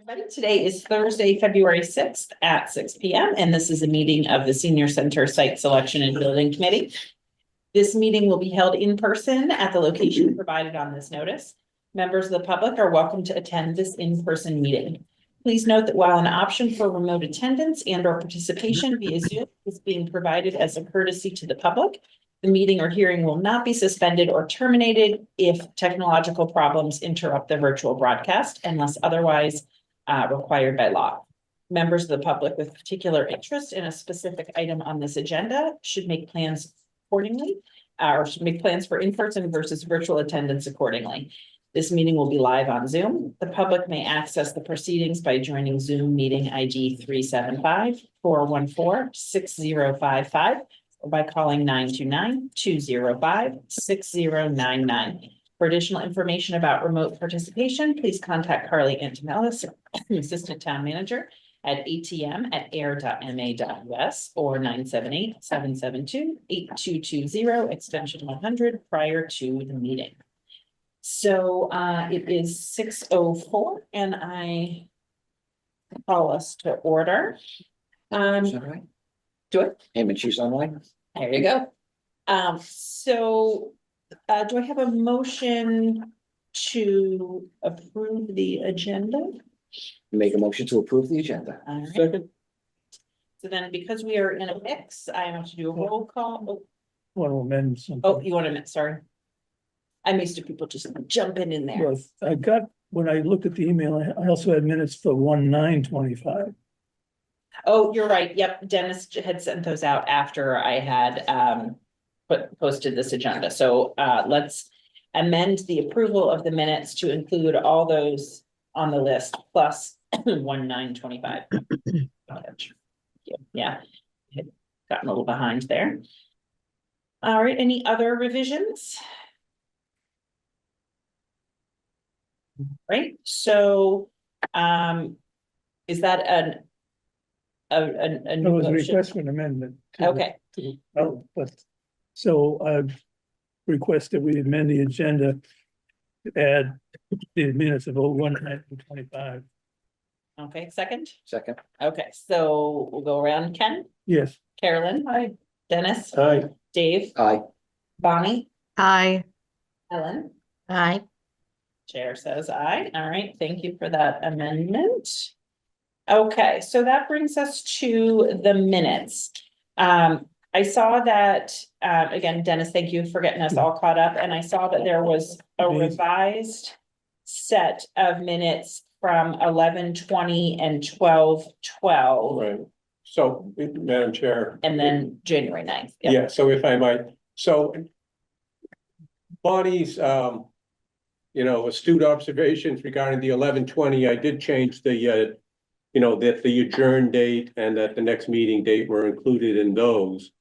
Everybody, today is Thursday, February 6th at 6 p.m. and this is a meeting of the Senior Center Site Selection and Building Committee. This meeting will be held in person at the location provided on this notice. Members of the public are welcome to attend this in-person meeting. Please note that while an option for remote attendance and/or participation via Zoom is being provided as a courtesy to the public, the meeting or hearing will not be suspended or terminated if technological problems interrupt the virtual broadcast unless otherwise required by law. Members of the public with particular interest in a specific item on this agenda should make plans accordingly, or should make plans for in-person versus virtual attendance accordingly. This meeting will be live on Zoom. The public may access the proceedings by joining Zoom meeting ID 375-414-6055 or by calling 929-205-6099. For additional information about remote participation, please contact Carly Antonellis, Assistant Town Manager, at atm@ayer.ma.us or 978-772-8220, extension 100, prior to the meeting. So it is 6:04 and I call us to order. Is that right? Do it. And she's online? There you go. Do I have a motion to approve the agenda? Make a motion to approve the agenda. All right. Second. So then because we are in a mix, I have to do a roll call. Want to amend something. Oh, you want to admit, sorry. I'm used to people just jumping in there. Well, I got, when I looked at the email, I also had minutes for 1/9/25. Oh, you're right. Yep, Dennis had sent those out after I had posted this agenda. So let's amend the approval of the minutes to include all those on the list plus 1/9/25. Yeah, had gotten a little behind there. All right, any other revisions? Right, so is that a It new was a motion? request for an amendment. to the- Okay, Oh, but, so I request that we amend the agenda to add the minutes of 1/9/25. okay, second. Second. Okay, so we'll go around. Ken, Yes. Carolyn, hi, Dennis, Aye. Dave, Aye. Bonnie, Aye. Ellen. Aye. Chair says aye. All right, thank you for that amendment. Okay, so that brings us to the minutes. I saw that, again, Dennis, thank you for getting us all caught up, and I saw that there was a revised set of minutes from 11/20 and 12/12, Right, so, Madam Chair. and then January 9th. Yep. Yeah, so if I might, so Bonnie's, astute observations regarding the 11/20, I did change the, that the adjourn date and that the next meeting date were included in those.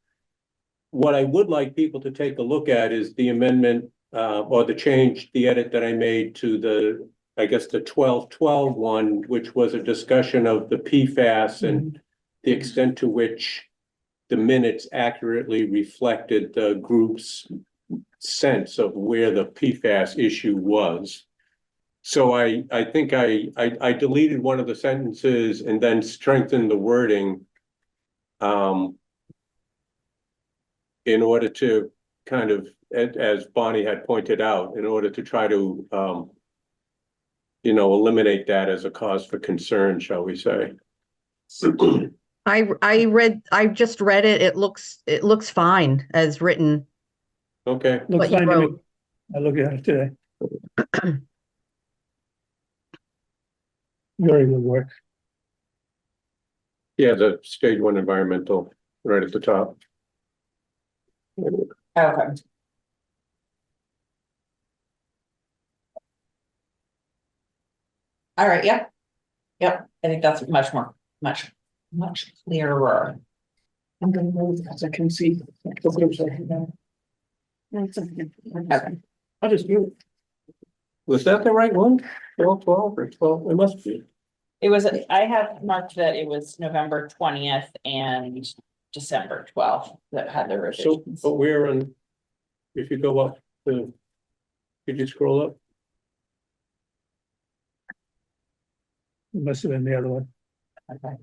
What I would like people to take a look at is the amendment, or the change, the edit that I made to the, I guess, the 12/12 one, which was a discussion of the PFAS and the extent to which the minutes accurately reflected the group's sense of where the PFAS issue was. So I think I deleted one of the sentences and then strengthened the wording in order to kind of, as Bonnie had pointed out, in order to try to eliminate that as a cause for concern, shall we say. I just read it. It looks fine as written. Okay, Looks What you fine to me. wrote. I look at it today. Very good work. yeah, the stage one environmental right at the top. Okay. All right, yep. Yep, I think that's much clearer. I'm gonna move as I can see. Okay. I'll just do it. Was that the right one? 12/12 or 12? It must be. It was, I have marked that it was November 20th and December 12th that had the So, revisions. but we're on, if you go up to, could you scroll up? It must have been the other one. Okay.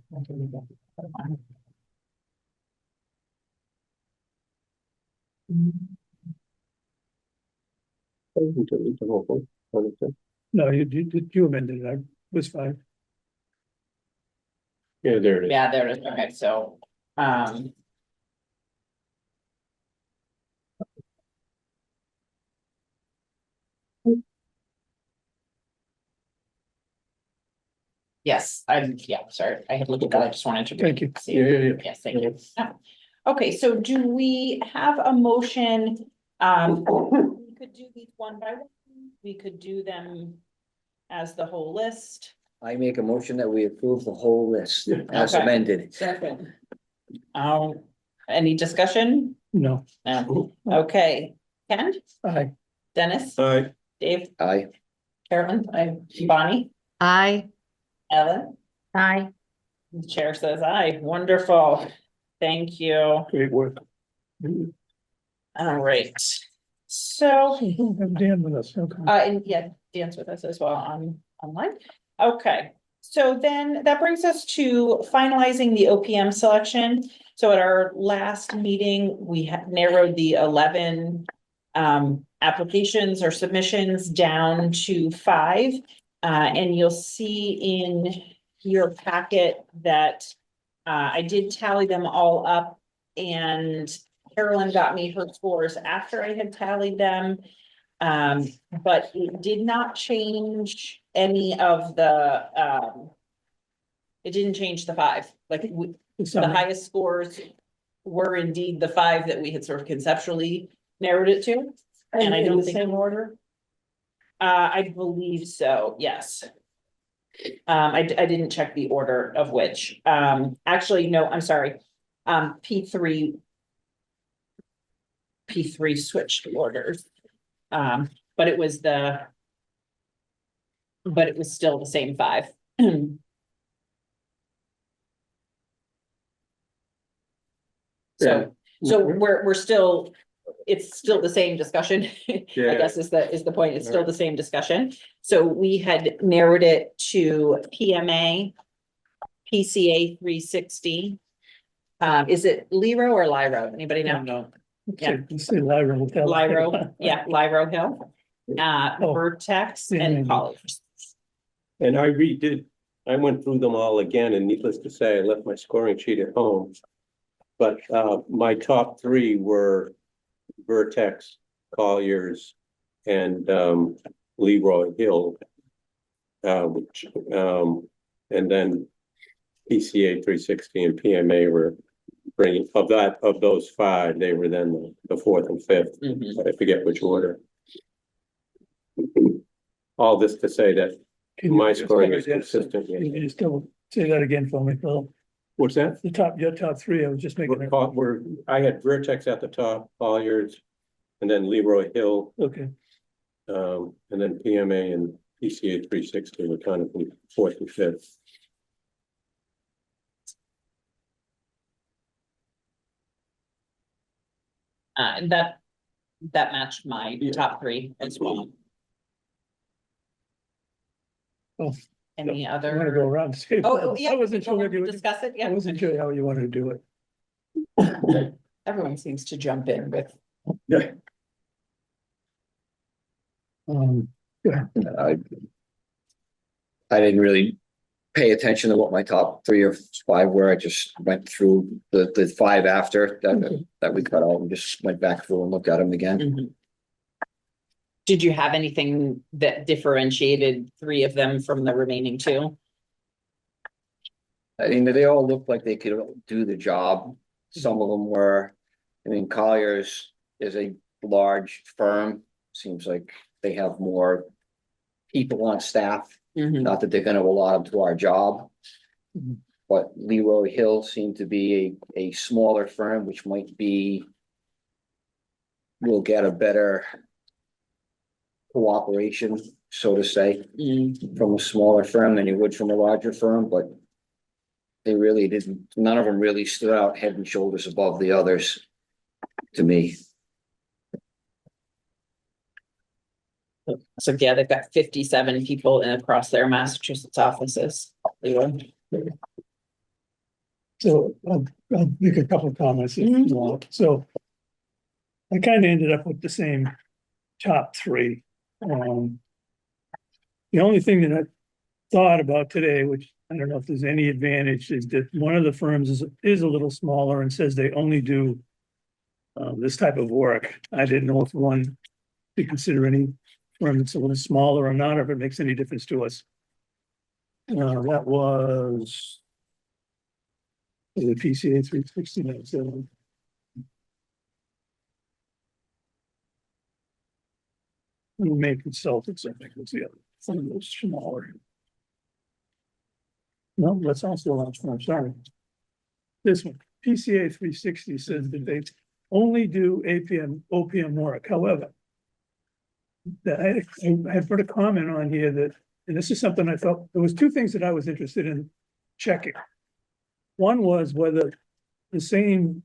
No, you amended it. I was fine. Yeah, there it is. Yeah, there it is. Okay, so, yes, sorry, I had looked at that, I just wanted to. Thank you. see. Yeah. Yes, thank you. Yeah. Okay, so do we have a motion? We could do these one by one, we could do them as the whole list. I make a motion that we approve the whole list as Okay. amended. Second. Any discussion? No, No. Okay, Ken, aye. Dennis, Aye. Dave, Aye. Carolyn, Bonnie, Aye. Ellen. Aye. The chair says aye. Wonderful. Thank you. Great work. All right. So, Have Dan with us. Okay. and yeah, Dan's with us as well online. Okay, so then that brings us to finalizing the OPM selection. So at our last meeting, we had narrowed the 11 applications or submissions down to 5. And you'll see in your packet that I did tally them all up, and Carolyn got me her scores after I had tallied them. But it did not change any of the, it didn't change the 5, like the highest scores were indeed the 5 that we had sort of conceptually narrowed it to. And I don't think. Same order? I believe so, yes. I didn't check the order of which, actually, no, I'm sorry. P3 switched orders. But it was still the same 5. So we're still, it's still the same discussion. I Yeah. guess is the point. It's still the same discussion. So we had narrowed it to PMA, PCA 360. Is it Liro or Lyro? Anybody know? No. Yeah. Say Lyra with that. Lyro, yeah, Lyro Hill, Oh. Vertex Yeah, and yeah. Colors. And I went through them all again, and needless to say, I left my scoring sheet at home. But my top 3 were Vertex, Colliers, and Leroy Hill. And then PCA 360 and PMA were bringing, of those 5, they were then the 4th and 5th. Mhm. I forget which order. All this to say that Can my you- scoring is consistent. Can you just say that again for me, Phil? What's that? Your top 3, I was just making. I had Vertex at the top, Colliers, and then Leroy Hill, Okay, and then PMA and PCA 360 were kind of from 4th and 5th. That matched my top 3 as well. Oh. Any I want to go other? around. and say- Oh, yeah. I wasn't sure. We'll what you- discuss it, I yeah. wasn't sure how you wanted to do it. Everyone seems to jump in with. Yeah, I didn't really pay attention to what my top 3 or 5 were. I just went through the 5 after that we cut out and just went back through and looked at them again. Did you have anything that differentiated 3 of them from the remaining 2? I mean, they all looked like they could do the job. Some of them were, I mean, Colliers is a large firm. Seems like they have more people on staff. Not that they're gonna allot them to our job. Mhm. But Leroy Hill seemed to be a smaller firm, which might be. We'll get a better. Cooperation, so to say, from a smaller firm than you would from a larger firm, but. They really didn't, none of them really stood out head and shoulders above the others. To me, So yeah, they've got 57 people across their Massachusetts offices. So I'll make a couple of comments if you want. So I kind of ended up with the same top three. The only thing that I thought about today, which I don't know if there's any advantage, is that one of the firms is a little smaller and says they only do this type of work. I didn't know if one to consider any firm that's a little smaller or not, or if it makes any difference to us. That was the PCA 369. Who made consultants, I think was the other, some of those smaller. No, that's also a large firm, sorry. This one, PCA 360 says that they only do OPM work, however. I had put a comment on here that, and this is something I thought, there was two things that I was interested in checking. One was whether the same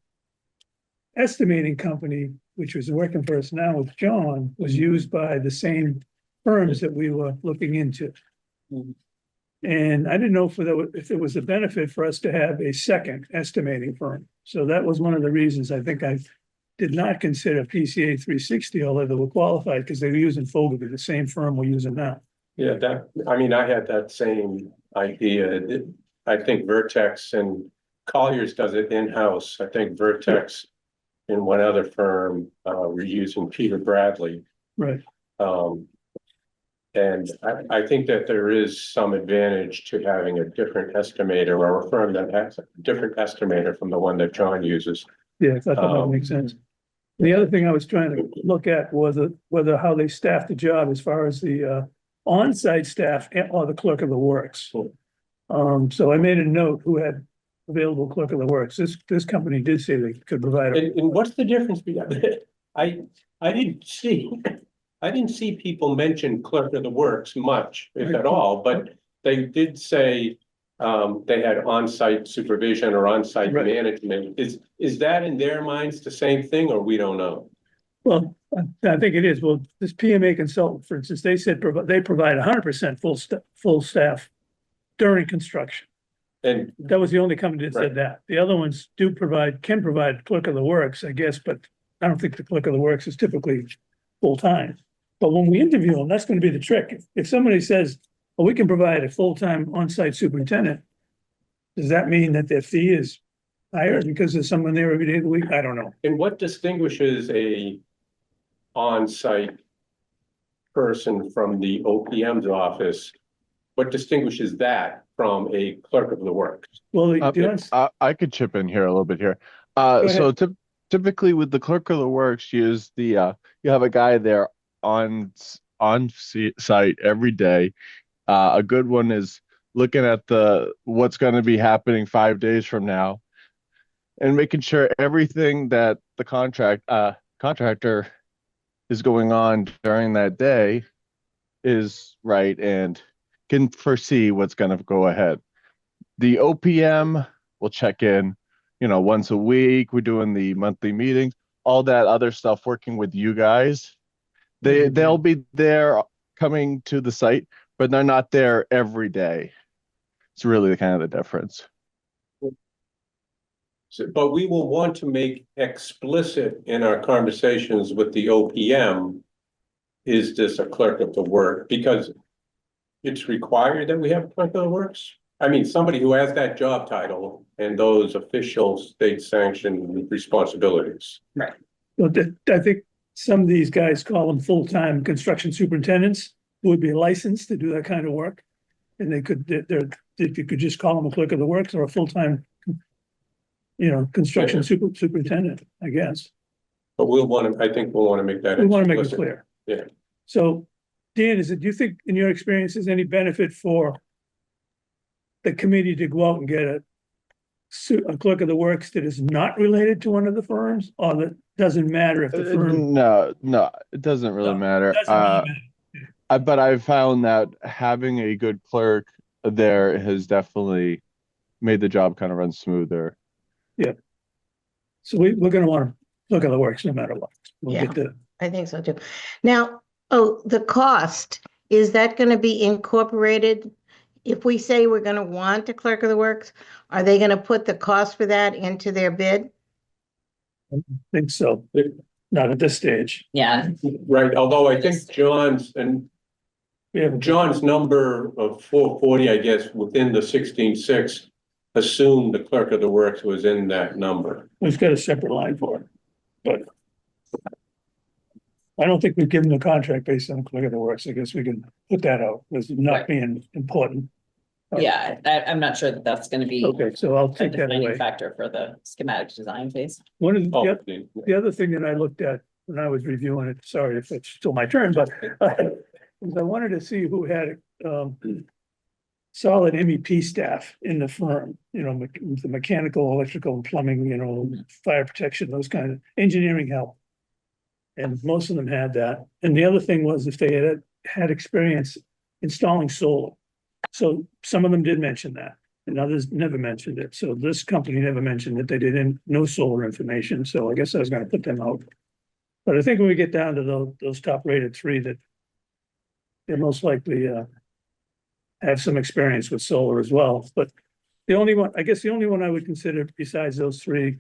estimating company, which was working for us now with John, was used by the same firms that we were looking into. And I didn't know if it was a benefit for us to have a second estimating firm. So that was one of the reasons I think I did not consider PCA 360, although they were qualified because they were using Fogarty, the same firm we're using now. Yeah, I mean, I had that same idea. I think Vertex and Colliers does it in-house. I think Vertex and one other firm were using Peter Bradley. Right. And I think that there is some advantage to having a different estimator or a firm that has a different estimator from the one that John uses. Yeah, I thought that might make sense. The other thing I was trying to look at was whether how they staff the job as far as the on-site staff or the clerk of the works. So I made a note who had available clerk of the works. This company did say they could provide. And what's the difference between, I didn't see people mention clerk of the works much, if at all, but they did say they had on-site supervision or on-site Right. management. Is that in their minds the same thing, or we don't know? Well, I think it is. Well, this PMA consultant, for instance, they said they provide 100% full staff during construction. And That was the only company that Right. said that. The other ones can provide clerk of the works, I guess, but I don't think the clerk of the works is typically full-time. But when we interview them, that's going to be the trick. If somebody says, well, we can provide a full-time on-site superintendent, does that mean that their fee is higher because there's someone there every day of the week? I don't know. And what distinguishes a on-site person from the OPM's office? What distinguishes that from a clerk of the works? Well, I could chip in here a little bit here. ahead. So typically with the clerk of the works, you use you have a guy there on site every day. A good one is looking at what's going to be happening 5 days from now, and making sure everything that the contractor is going on during that day is right and can foresee what's going to go ahead. The OPM will check in, once a week. We're doing the monthly meetings, all that other stuff, working with you guys. They'll be there coming to the site, but they're not there every day. It's really kind of the difference. But we will want to make explicit in our conversations with the OPM, is this a clerk of the work? Because it's required that we have a clerk of the works. I mean, somebody who has that job title and those official state sanctioned responsibilities. Right. Well, I think some of these guys call them full-time construction superintendents who would be licensed to do that kind of work. And you could just call them a clerk of the works or a full-time, construction superintendent, I guess. But I think we'll want to make that. We want to make it explicit. clear. Yeah. So, Dan, do you think in your experience, there's any benefit for the committee to go out and get a clerk of the works that is not related to one of the firms, or that doesn't matter if the firm? No, it doesn't really matter. Doesn't really matter. But I've found that having a good clerk there has definitely made the job kind of run smoother. Yeah. So we're going to want to look at the works no matter what. We'll get the. I think so too. Now, the cost, is that going to be incorporated if we say we're gonna want a clerk of the works, are they gonna put the cost for that into their bid? Think so, not at this stage. Yeah, Right, although I think John's We haven't. John's number of 440, I guess, within the 16.6 assumed the clerk of the works was in that number. We've got a separate line for it, but I don't think we've given the contract based on clerk of the works. I guess we can put that out as not Right. being important. yeah, I'm not sure that that's gonna be Okay, so I'll a take that defining away. factor for the schematic design phase. One of Oh, the other thing that I looked at when I was reviewing it, sorry if it's still my turn, but was I wanted to see who had solid MEP staff in the firm, you know, the mechanical, electrical, and plumbing, you know, fire protection, those kind of engineering help. And most of them had that. And the other thing was if they had experience installing solar. So some of them did mention that, and others never mentioned it. So this company never mentioned that they didn't, no solar information. So I guess I was gonna put them out. But I think when we get down to those top rated three, that they're most likely have some experience with solar as well. But the only one I would consider besides those three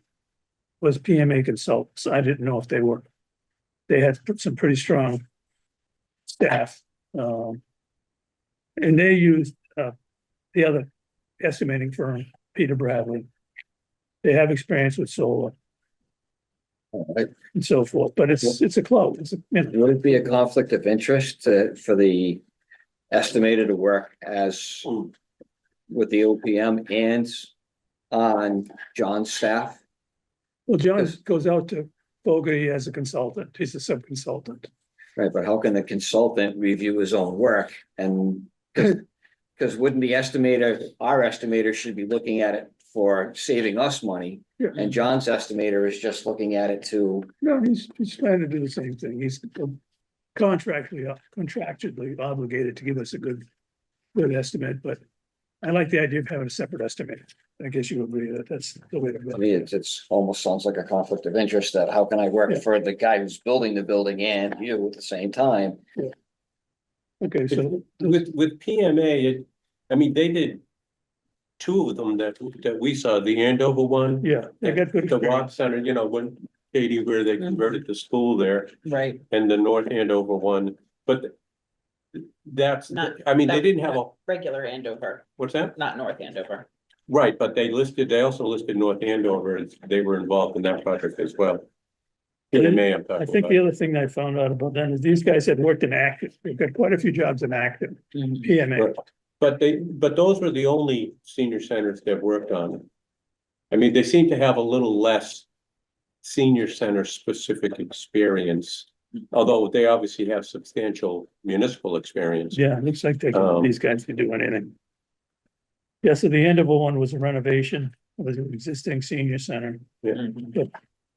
was PMA Consultants. I didn't know if they had some pretty strong staff. And they used the other estimating firm, Peter Bradley. They have experience with solar Right. and so forth, but it's a close. It's a, you know, Would it be a conflict of interest for the estimator to work as with the OPM and on John's staff? well, John goes out to Fogarty as a consultant. He's a sub-consultant. Right, but how can the consultant review his own work and, because wouldn't the estimator, our estimator should be looking at it for saving us money, Yeah. and John's estimator is just looking at it to, No, he's trying to do the same thing. He's contractually obligated to give us a good estimate, but I like the idea of having a separate estimate. I guess you agree that that's the way to go. I mean, it's almost sounds like a conflict of interest that how can I work Yeah. for the guy who's building the building and you at the same time? Okay, so With PMA, I mean, they did two of them that we saw, the Andover one. yeah, they got good The Rock experience. Center, you know, when Katie, where they converted the school there, Right. and the North Andover one, but that's, Not- I mean, they didn't have a, Regular Andover, what's that? not North Andover. Right, but they also listed North Andover, as they were involved in that project as well. PMA, I'm I talking think the about. other thing I found out about them is these guys had worked in active. They've got quite a few jobs in active, PMA. Right. But those were the only senior centers they've worked on. I mean, they seem to have a little less senior center specific experience, although they obviously have substantial municipal experience. Yeah, it looks like Um, these guys can do anything. Yeah, so the Andover one was a renovation of an existing senior center. Mhm.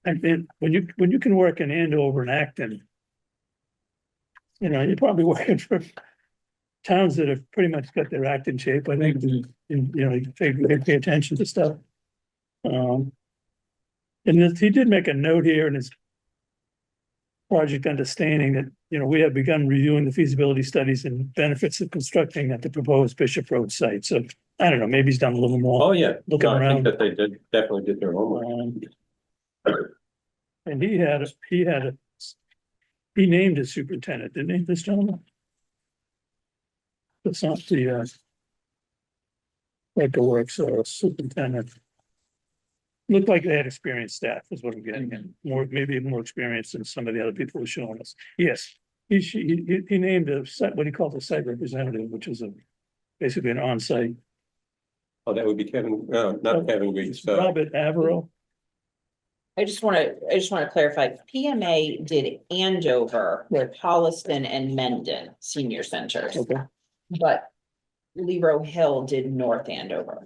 And then when you can work in Andover and Acton, you know, you're probably working for towns that have pretty much got their act in shape. I think, and, you know, they pay attention to stuff. And he did make a note here in his project understanding that, you know, we have begun reviewing the feasibility studies and benefits of constructing at the proposed Bishop Road site. So I don't know, maybe he's done a little more. Oh, yeah. Looking No, I around. think that they definitely did their homework. And he named his superintendent, didn't he, this gentleman? That's not the like the works or superintendent. Looked like they had experienced staff is what I'm getting at, maybe more experience than some of the other people who showing us. Yes, he named a site, what he called a site representative, which is basically an on-site. Oh, that would be Kevin, not Kevin Reese, Robert Averill. I just wanna clarify, PMA did Andover, Right. Holliston and Mendon senior centers, Okay. but Lero Hill did North Andover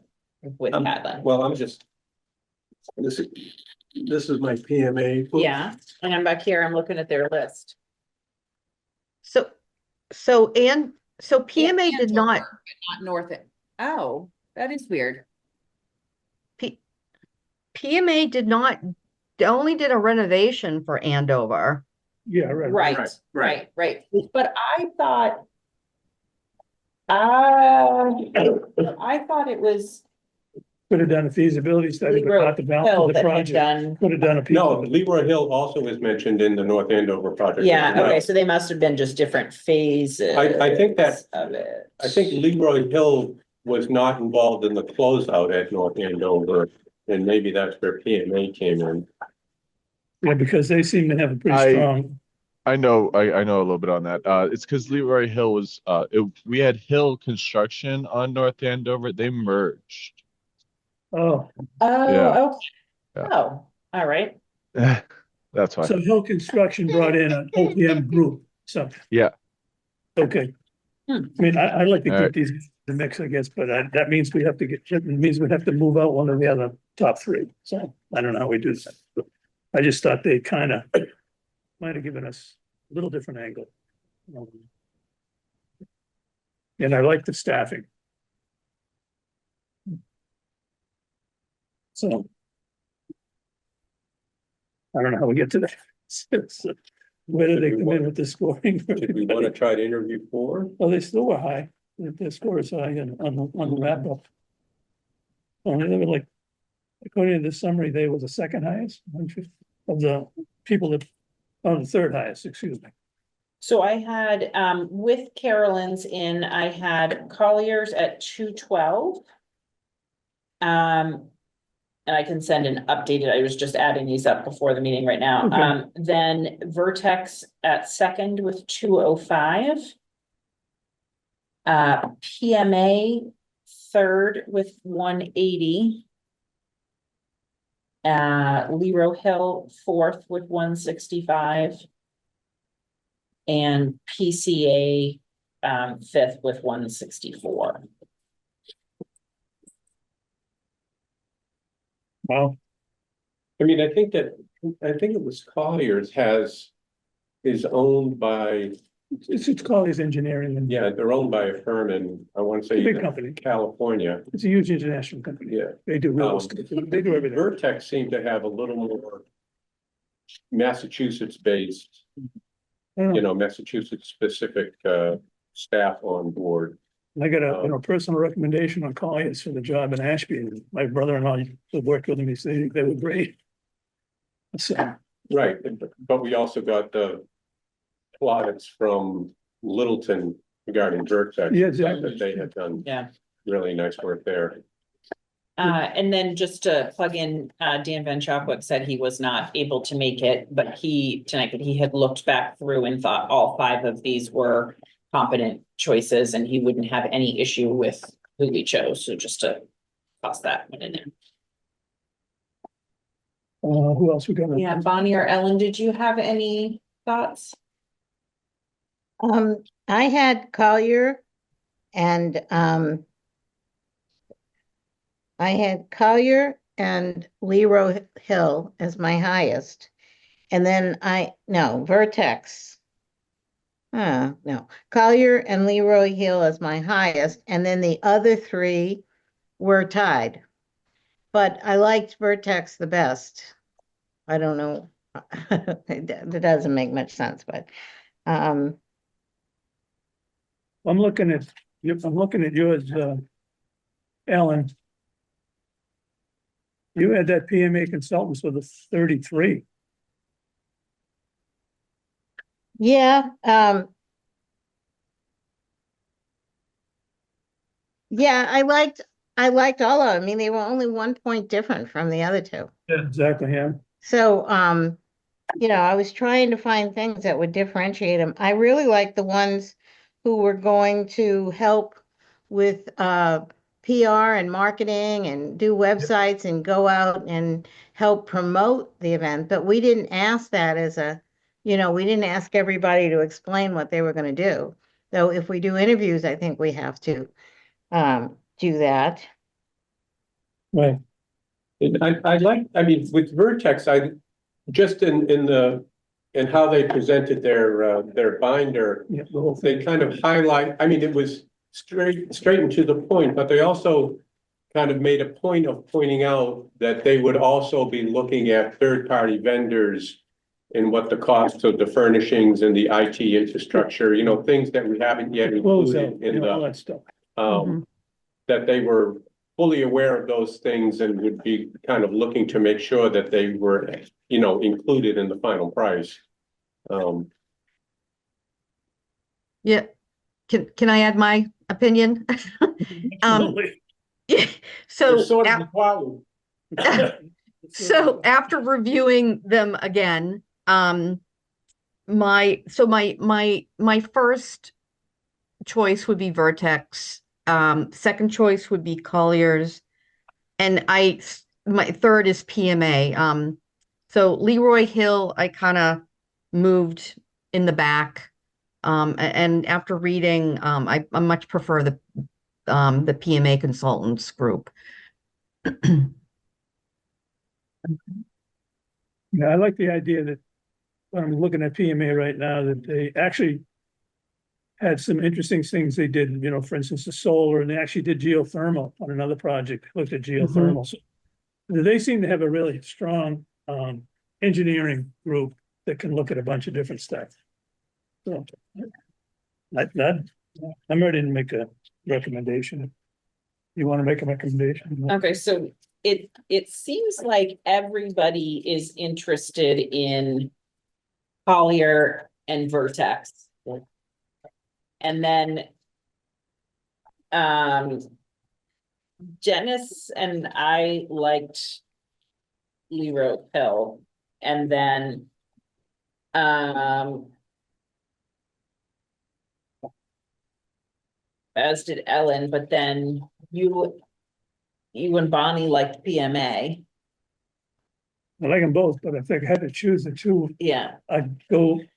with Cadlin. well, I'm just. This is my PMA. Yeah, and I'm back here, I'm looking at their list. So PMA did not, Andover, but not North. Oh, that is weird. PMA did not, they only did a renovation for Andover. Yeah, right. Right. But I thought I thought it was Could have done a feasibility study, but not the balance Hill of the that had project. done. Could have done a. No, feasibility. Leroy Hill also is mentioned in the North Andover project. as Yeah, well. okay, so they must have been just different phases. I think that- Of it. I think Leroy Hill was not involved in the closeout at North Andover, and maybe that's where PMA came in. Yeah, because they seem to have a pretty I- strong, I know a little bit on that. It's because Leroy Hill was we had Hill Construction on North Andover. They merged. oh, Oh, okay. Yeah. Oh, all right. That's why. so Hill Construction brought in an OPM group, so. Yeah. Okay. Hmm. I mean, I'd like to All keep right. these in the mix, I guess, but that means we have to it means we have to move out one of the other top three, so I don't know how we do that. I just thought they kind of might have given us a little different angle. And I like the staffing. So. I don't know how we get to that. So, where did they come in with the scoring? Did we want to try to interview 4? Well, they still were high. Their score is high on the wrap up. Only they were like, according to the summary, they were the second highest of the people that, oh, the third highest, excuse me. So I had, with Carolyn's in, I had Collier's at 212. And I can send an updated, I was just adding these up before the meeting right now. Okay. Then Vertex at second with 205. PMA third with 180. Leroy Hill fourth with 165. And PCA fifth with 164. Wow. I mean, I think it was Collier's is owned by, It's Collier's Engineering and yeah, they're owned by a firm in, I want to say, big company. California. It's a huge international company. Yeah. They do real estate. They do everything. Vertex seemed to have a little more Massachusetts-based, Massachusetts specific staff on board. I got a personal recommendation on Collier's for the job in Ashby. And my brother-in-law who worked with me, he said they were great. So, Right, but we also got the plaudits from Littleton regarding Vertex. Yeah, exactly. That they had done Yeah. really nice work there. And then just to plug in, Dan Van Chopwick said he was not able to make it, but he had looked back through and thought all 5 of these were competent choices and he wouldn't have any issue with who we chose. So just to toss that one in there. who else we got? Yeah, Bonnie or Ellen, did you have any thoughts? I had Collier and, I had Collier and Leroy Hill as my highest. And then Vertex. No, Collier and Leroy Hill as my highest, and then the other 3 were tied. But I liked Vertex the best. I don't know. That doesn't make much sense, but I'm looking at yours, Alan. You had that PMA consultants with a 33. yeah, yeah, I liked all of them. I mean, they were only 1 point different from the other 2. Yeah, exactly, yeah. So, I was trying to find things that would differentiate them. I really like the ones who were going to help with PR and marketing and do websites and go out and help promote the event. But we didn't ask that we didn't ask everybody to explain what they were going to do. Though if we do interviews, I think we have to do that. Right. And I mean, with Vertex, just in how they presented their binder, Yeah, the whole they thing. kind of highlight, I mean, it was straight and to the point, but they also kind of made a point of pointing out that they would also be looking at third-party vendors and what the cost of the furnishings and the IT infrastructure, you know, things that we haven't yet Close out, included you in know, all the, that stuff. um, that they were fully aware of those things and would be kind of looking to make sure that they were, you know, included in the final price. Yeah. Can I add my opinion? Absolutely. So, It's sort of required. so after reviewing them again, my first choice would be Vertex. Second choice would be Colliers, and my third is PMA. So Leroy Hill, I kind of moved in the back. And after reading, I much prefer the PMA consultants group. Yeah, I like the idea that when I'm looking at PMA right now, that they actually had some interesting things they did, you know, for instance, the solar, and they actually did geothermal on another project, looked at geothermal. So they seem to have a really strong engineering group that can look at a bunch of different stuff. So I'm ready to make a recommendation. You want to make a recommendation? Okay, so it seems like everybody is interested in Collier and Vertex. And then Janice and I liked Leroy Hill, and then as did Ellen, but then you and Bonnie liked PMA. I like them both, but if I had to choose the two, Yeah. when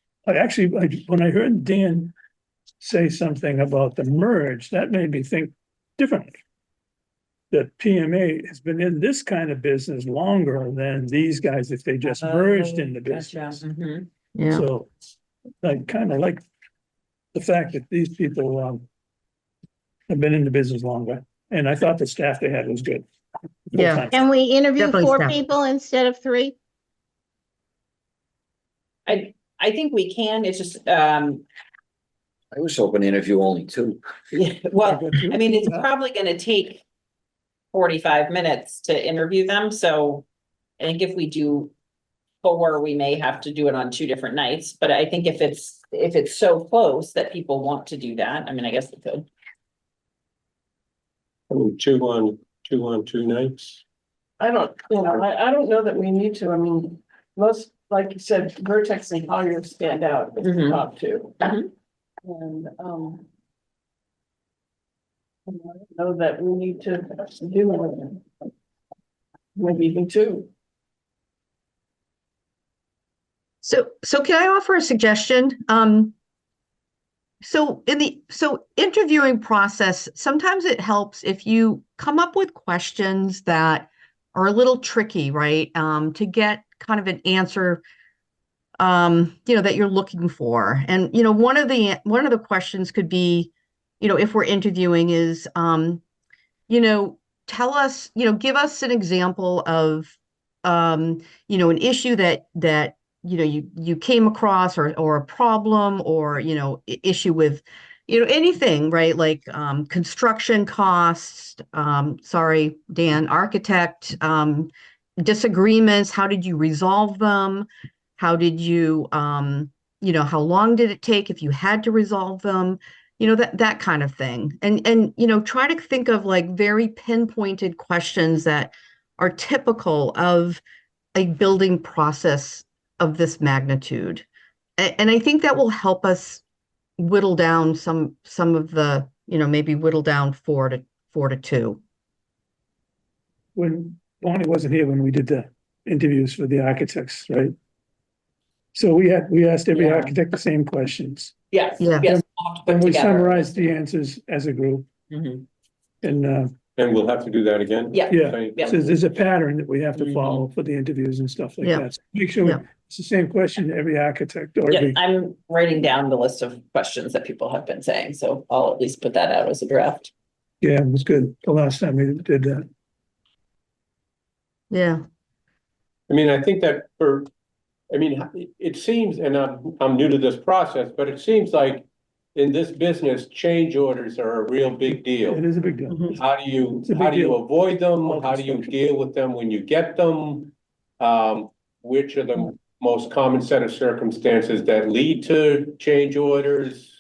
I heard Dan say something about the merge, that made me think differently. That PMA has been in this kind of business longer than these guys if they just merged in the business. Mhm. Yeah. So I kind of like the fact that these people have been in the business longer, and I thought the staff they had was good. Yeah. Full-time. Can we interview Definitely 4 staff. people instead of 3? I think we can, it's just, I was hoping to interview only 2. yeah, well, I mean, it's probably gonna take 45 minutes to interview them, so I think if we do 4, we may have to do it on 2 different nights, but I think if it's so close that people want to do that, I mean, I guess we could. I mean, 2 on 2 nights. I don't know that we need to, I mean, most, like you said, Vertex and Collier stand out as the Mhm. top 2. Mhm. And, I don't know that we need to do maybe even 2. So can I offer a suggestion? So interviewing process, sometimes it helps if you come up with questions that are a little tricky, right? To get kind of an answer, that you're looking for. And, one of the questions could be, if we're interviewing is, tell us, give us an example of, an issue that you came across, or a problem, or issue with anything, right? Like construction costs, sorry, Dan, architect, disagreements, how did you resolve them? How did you how long did it take if you had to resolve them? That kind of thing. And try to think of like very pinpointed questions that are typical of a building process of this magnitude. And I think that will help us whittle down some of the, maybe whittle down 4 to 2. When Bonnie wasn't here when we did the interviews for the architects, right? So we asked every Yeah. architect the same questions, Yes, Yeah. yes. I'll have to put and we together. summarized the answers as a group, Mhm. and And we'll have to do that again? Yeah. yeah. Same. Yeah. So there's a pattern that we have to Mhm. follow for the interviews and stuff like Yeah. that. So make sure Yeah. it's the same question to every architect or Yeah, every, I'm writing down the list of questions that people have been saying, so I'll at least put that out as a draft. yeah, it was good the last time we did that. Yeah. I mean, I think that for I mean, it seems, and I'm new to this process, but it seems like in this business, change orders are a real big It deal. is a big deal. Mhm. How do you, It's a big how do you deal. avoid them? All How do you construction. deal with them when you get them? Which are the most common set of circumstances that lead to change orders?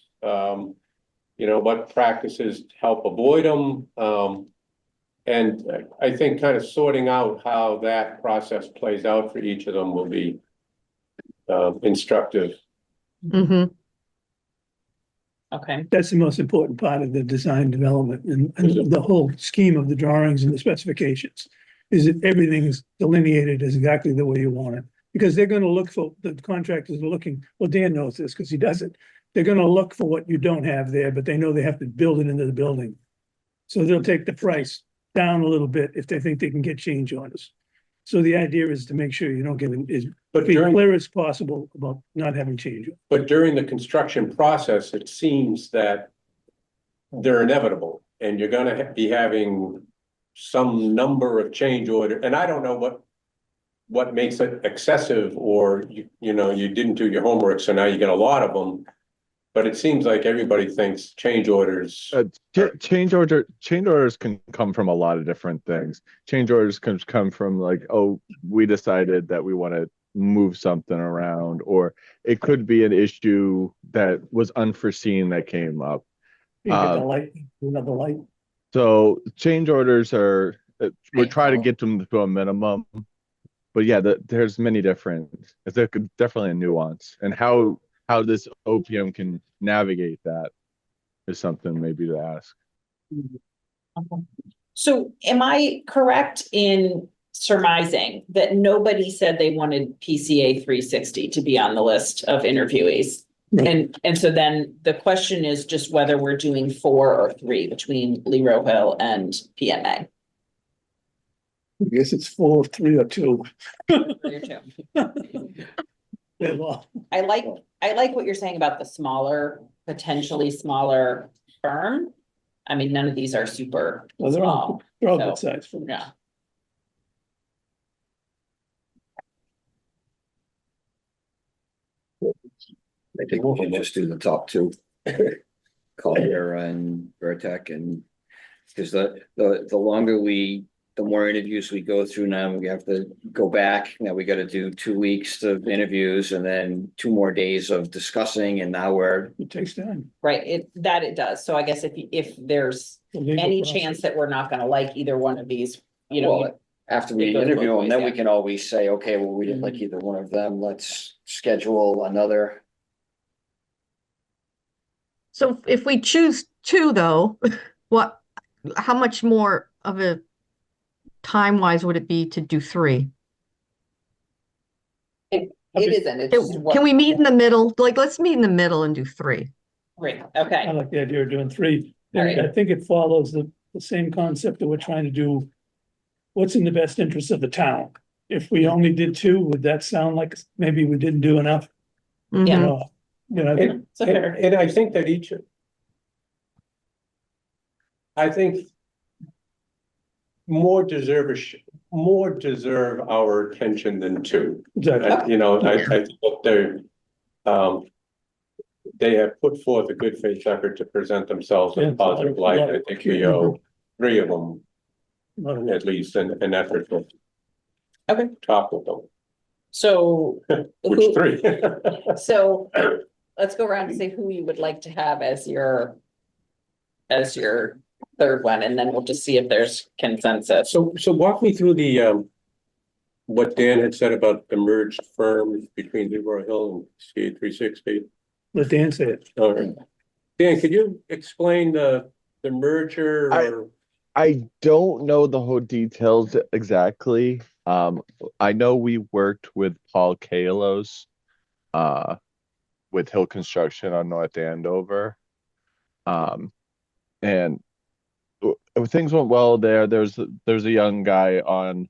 What practices help avoid them? And I think kind of sorting out how that process plays out for each of them will be instructive. Mhm. Okay, That's the most important part of the design development and the whole scheme of the drawings and the specifications. Is that everything is delineated as exactly the way you want it. Because they're gonna look for, the contractors are looking, well, Dan knows this because he does it. They're gonna look for what you don't have there, but they know they have to build it into the building. So they'll take the price down a little bit if they think they can get change orders. So the idea is to make sure you don't get as But be during, clear as possible about not having change. but during the construction process, it seems that they're inevitable and you're gonna be having some number of change order, and I don't know what makes it excessive, or you didn't do your homework, so now you get a lot of them. But it seems like everybody thinks change orders. Change orders can come from a lot of different things. Change orders can come from like, oh, we decided that we want to move something around, or it could be an issue that was unforeseen that came up. You get the light, another light. So change orders are, we're trying to get them to a minimum. But yeah, there's many different, it's definitely a nuance, and how this OPM can navigate that is something maybe to ask. so am I correct in surmising that nobody said they wanted PCA 360 to be on the list of interviewees? Right. And so then the question is just whether we're doing 4 or 3 between Lee Hill and PMA. I guess it's 4, 3 or 2. 3 or 2. They're long. I like what you're saying about the smaller, potentially smaller firm. I mean, none of these are super Well, small. they're all So, good size for Yeah. I think we can just do the top two. Collier and Vertec, and because the longer the more interviews we go through now, we have to go back. Now we got to do 2 weeks of interviews and then 2 more days of discussing, and now we're It takes time. Right, it does. So I guess if there's The legal any process. chance that we're not gonna like either one of these, well, after we it goes interview both them, then ways, we yeah. can always say, okay, well, we didn't like either one of them. Let's schedule another. So if we choose 2 though, how much more of a time-wise would it be to do 3? it isn't, it's just Can we meet in the middle? Like, let's meet in the middle and do 3. Great, I okay, like the idea of doing 3. All right. I think it follows the same concept that we're trying to do. What's in the best interest of the town? If we only did 2, would that sound like maybe we didn't do enough? Mhm. I think it's a fair, And I think that I think more deserve our attention than 2. exactly. I think that they have put forth a good faith effort to present themselves in Yeah, a positive light. I think we owe 3 of them Not a lot. at least an effort to Okay. talk with them. so. Which who- 3? So let's go around and say who you would like to have as your third one, and then we'll just see if there's consensus. So walk me through what Dan had said about the merged firm between Leroy Hill and CA 360. Let Dan say it. All right. Dan, could you explain the merger or? I don't know the whole details exactly. I know we worked with Paul Kalos, with Hill Construction on North Andover. And things went well there. There's a young guy on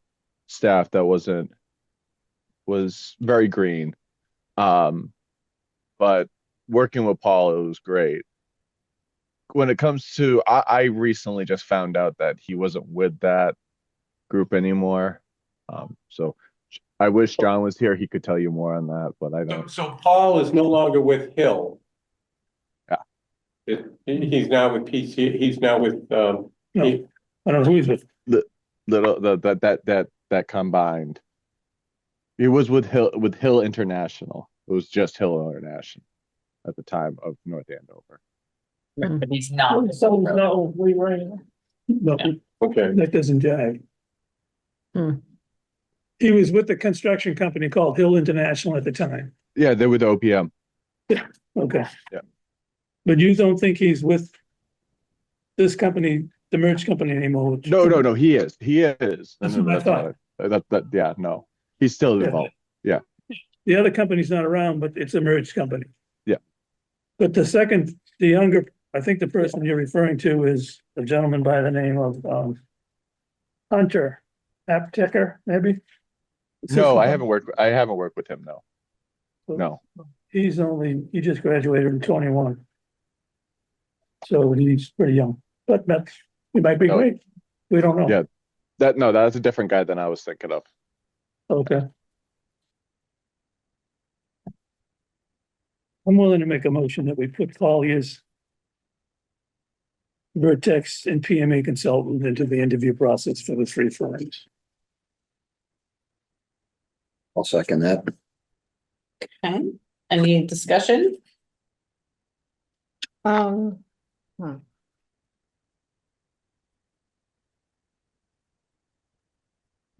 staff that was very green. But working with Paul, it was great. When it comes to, I recently just found out that he wasn't with that group anymore. So I wish John was here. He could tell you more on that, but I So, don't. so Paul is no longer with Hill. Yeah. He's now with PC, he's now with, No, I don't know who he's with. That combined. He was with Hill International. It was just Hill International at the time of North Andover. But he's not. So no, we were. No, okay, that doesn't jive. Hmm. He was with the construction company called Hill International at the time. Yeah, they're with OPM. Okay. Yeah. But you don't think he's with this company, the merged company anymore? which- No, he is. He is. That's No, what I that's thought. not it. Yeah, no. He's still Yeah. involved. The other company's not around, but it's a merged company. Yeah. But the younger, I think the person you're referring to is a gentleman by the name of, Hunter Aptecker, maybe? No, I haven't worked with him, no. No. He just graduated in 21. So he's pretty young, but he might be No. great. We don't know. Yeah. That's a different guy than I was thinking of. Okay. I'm willing to make a motion that we put Collier's Vertex and PMA consultant into the interview process for the 3 firms. I'll second that. Okay, any discussion? Um,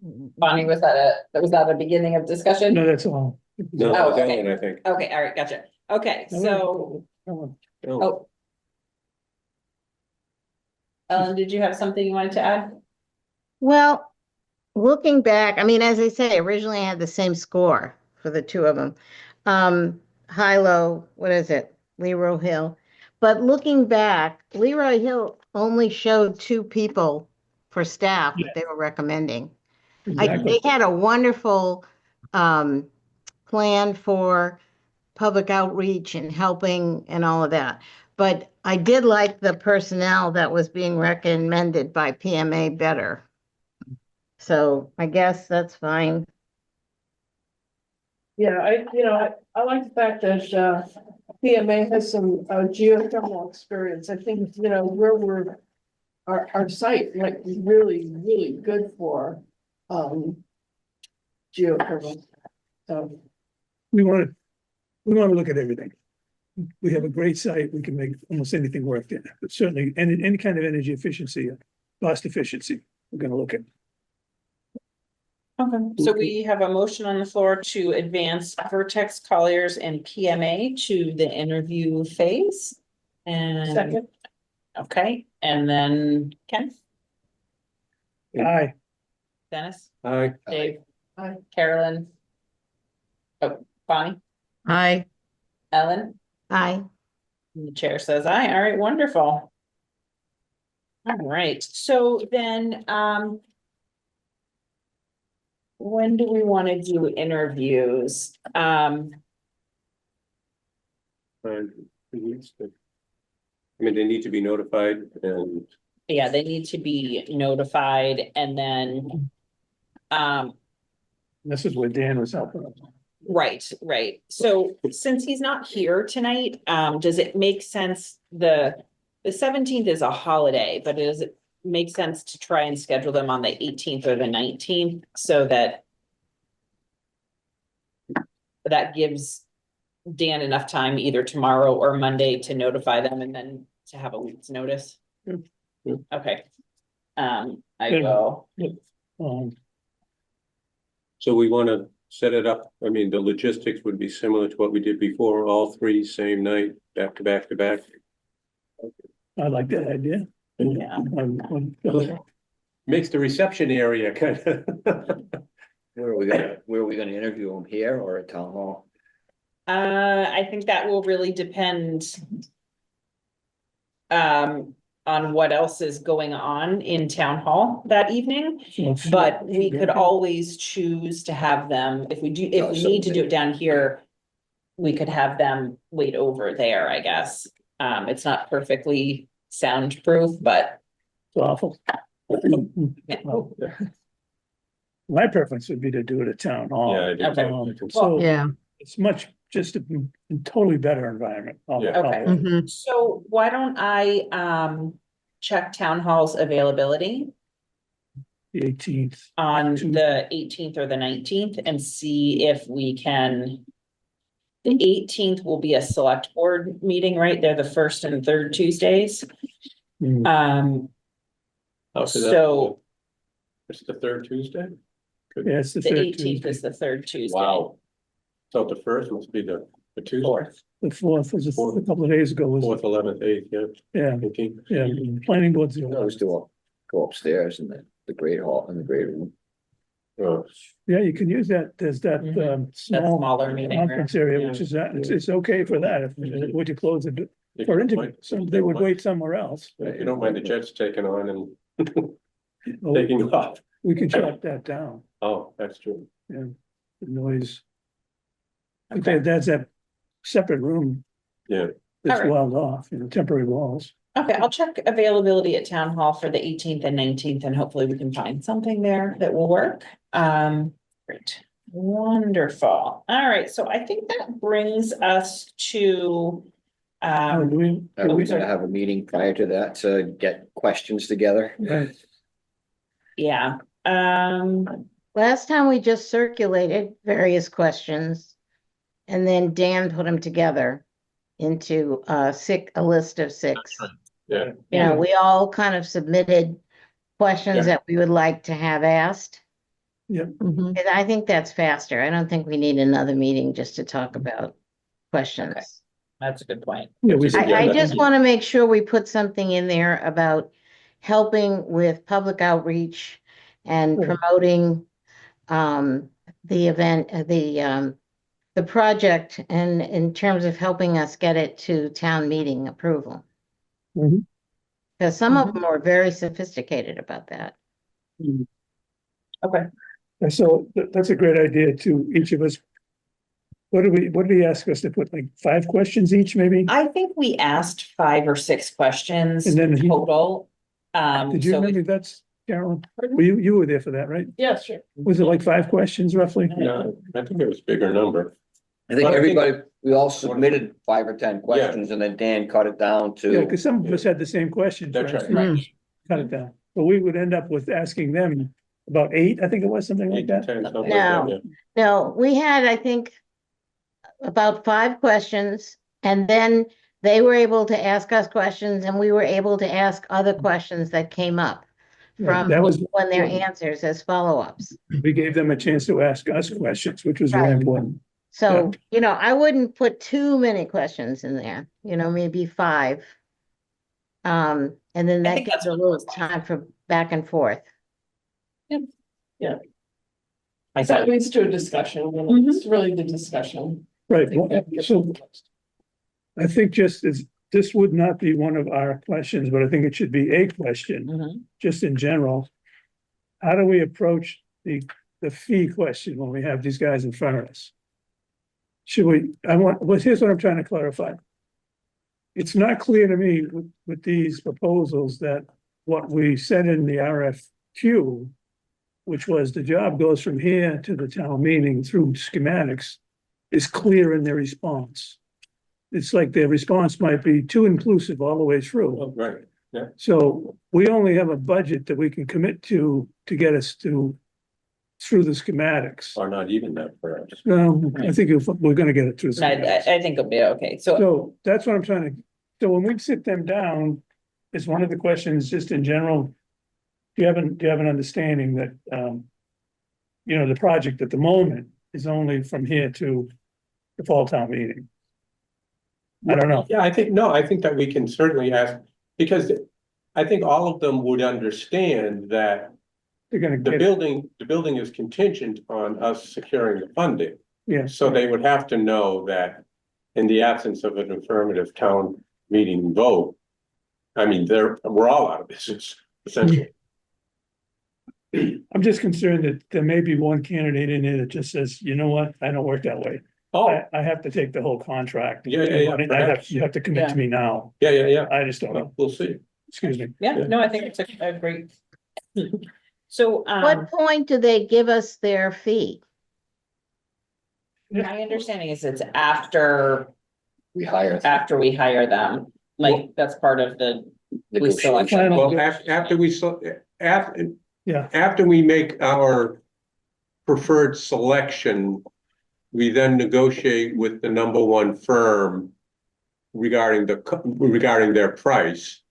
Bonnie, was that a beginning of discussion? No, that's all. no, Oh, that okay. one, I think. Okay, all right, gotcha. Okay, so, No. oh. Ellen, did you have something you wanted to add? well, looking back, I mean, as I say, originally I had the same score for the two of them. High-low, what is it? Leroy Hill. But looking back, Leroy Hill only showed 2 people for staff that they were recommending. Exactly. They had a wonderful plan for public outreach and helping and all of that. But I did like the personnel that was being recommended by PMA better. So I guess that's fine. Yeah, I like the fact that PMA has some geothermal experience. I think, where our site like really, really good for geothermal. So, We want to look at everything. We have a great site. We can make almost anything work there, but certainly any kind of energy efficiency, cost efficiency, we're going to look at. Okay, so we have a motion on the floor to advance Vertex, Colliers and PMA to the interview phase. And, second, okay, and then Ken, Aye. Dennis, Aye. Dave, Aye. Carolyn. Oh, Bonnie, Aye. Ellen, Aye. and the chair says aye. All right, wonderful. All right, so then, when do we want to do interviews? I mean, they need to be notified and, Yeah, they need to be notified and then, This is where Dan was helping us. right. So since he's not here tonight, does it make sense? The 17th is a holiday, but does it make sense to try and schedule them on the 18th or the 19th so that gives Dan enough time either tomorrow or Monday to notify them and then to have a week's notice? Yeah. Okay. I Yeah. will. so we want to set it up. I mean, the logistics would be similar to what we did before, all 3 same night, back to back to back. I like that idea. Yeah. Makes the reception area kind of. Where are we gonna interview them, here or at town hall? I think that will really depend. On what else is going on in town hall that evening, but we could always choose to have them, if we need to do it down here. We could have them wait over there, I guess. It's not perfectly soundproof, but It's awful. yeah. My preference would be to do it at town hall. Yeah, I do. Okay. So Yeah. it's much, just a totally better environment. Yeah. Okay. Mhm. So why don't I, check town hall's availability The 18th. on Tuesday. the 18th or the 19th and see if we can. The 18th will be a select board meeting, right? They're the first and third Tuesdays. Hmm. Oh, so that's So it's the third Tuesday? Yeah, it's the the third 18th Tuesday. is the third Tuesday. Wow. So the first must be the Tuesday, Fourth. The 4th was a couple of days ago, was, fourth, 11th, 8th, yeah, yeah, 18th. yeah, planning board's the You always 11th. go upstairs in the great hall, in the great room. Oh, Yeah, you can use that, there's that, Mhm. That small smaller meeting room. conference area, which is that, it's okay for that, if, would you close it if for you interview, don't so mind- they would wait somewhere else. If you don't mind the Jets taking on and Oh, taking off. we could shut that down, Oh, that's true. the noise. Okay, that's that separate room. Yeah. That's Alright. walled off, temporary walls. Okay, I'll check availability at town hall for the 18th and 19th, and hopefully we can find something there that will work. Great, wonderful. All right, so I think that brings us to. Oh, do we, Are we sorry. gonna have a meeting prior to that to get questions together? right, Yeah, Last time we just circulated various questions. And then Dan put them together into a list of 6. Yeah. You know, we all kind of submitted Yeah. questions that we would like to have asked. Mhm. And I think that's faster. I don't think we need another meeting just to talk about questions. that's a good point. yeah, we, Yeah, I that's- just want to make sure we put something in there about helping with public outreach and Sure. promoting the event, the project, and in terms of helping us get it to town meeting approval. Mhm. Because some of them are very sophisticated about that. Okay. and so that's a great idea to each of us. What did he ask us to put, like 5 questions each, maybe? I think we asked 5 or 6 questions And then he- total. Did you So remember that's, Carolyn? Well, you were there for that, right? Yeah, sure. Was it like 5 questions roughly? No, I think it was a bigger number. I think Well, I think- everybody, we all submitted 5 or 10 questions and then Dan cut it down Yeah, to. because some of us had the same questions. That's right? right. Mm. Cut it down, but we would end up with asking them about 8, I think it was, something like 8 to that. 10, something like No. that, yeah. No, we had, I think, about 5 questions, and then they were able to ask us questions, and we were able to ask other questions that came up Right, from that was- when their answers as follow-ups. We gave them a chance to ask us questions, which was very Right. important. So, you know, I wouldn't put too many questions in there, you know, maybe 5. And then I that think gives that's a what little was like. time for back and forth. That leads to a discussion, you know, it's really the discussion. Right, well, so I think just as, this would not be one of our questions, but I think it should be a question, Mhm. just in general. How do we approach the fee question when we have these guys in front of us? Should we, here's what I'm trying to clarify. It's not clear to me with these proposals that what we said in the RFQ, which was the job goes from here to the town meeting through schematics, is clear in their response. It's like their response might be too inclusive all the way through. Oh, right, So we only have a budget that we can commit to get us through the schematics. or not even that perhaps. I think we're gonna get it through. the I, schematics. I think it'll be okay. So So that's what I'm trying to, so when we sit them down, is one of the questions just in general. Do you have an understanding that, the project at the moment is only from here to the fall town meeting? I don't know. Yeah, I think that we can certainly ask, because I think all of them would understand that They're gonna the get, building is contingent on us securing the funding. yeah, So they would have to know that in the absence of an affirmative town meeting vote, I mean, we're all out of business, essentially. I'm just concerned that there may be one candidate in there that just says, you know what, I don't work that way. Oh, I have to take the whole contract. Yeah, perhaps. You have to commit to me now. yeah, I just don't know. well, we'll see. Excuse me. yeah, no, I think it's a great. So, What point do they give us their fee? my understanding is it's after We hire. we hire them, like, that's part of the Negotiation. selection. Well, after we, after, Yeah, after we make our preferred selection, we then negotiate with the number one firm regarding regarding their price.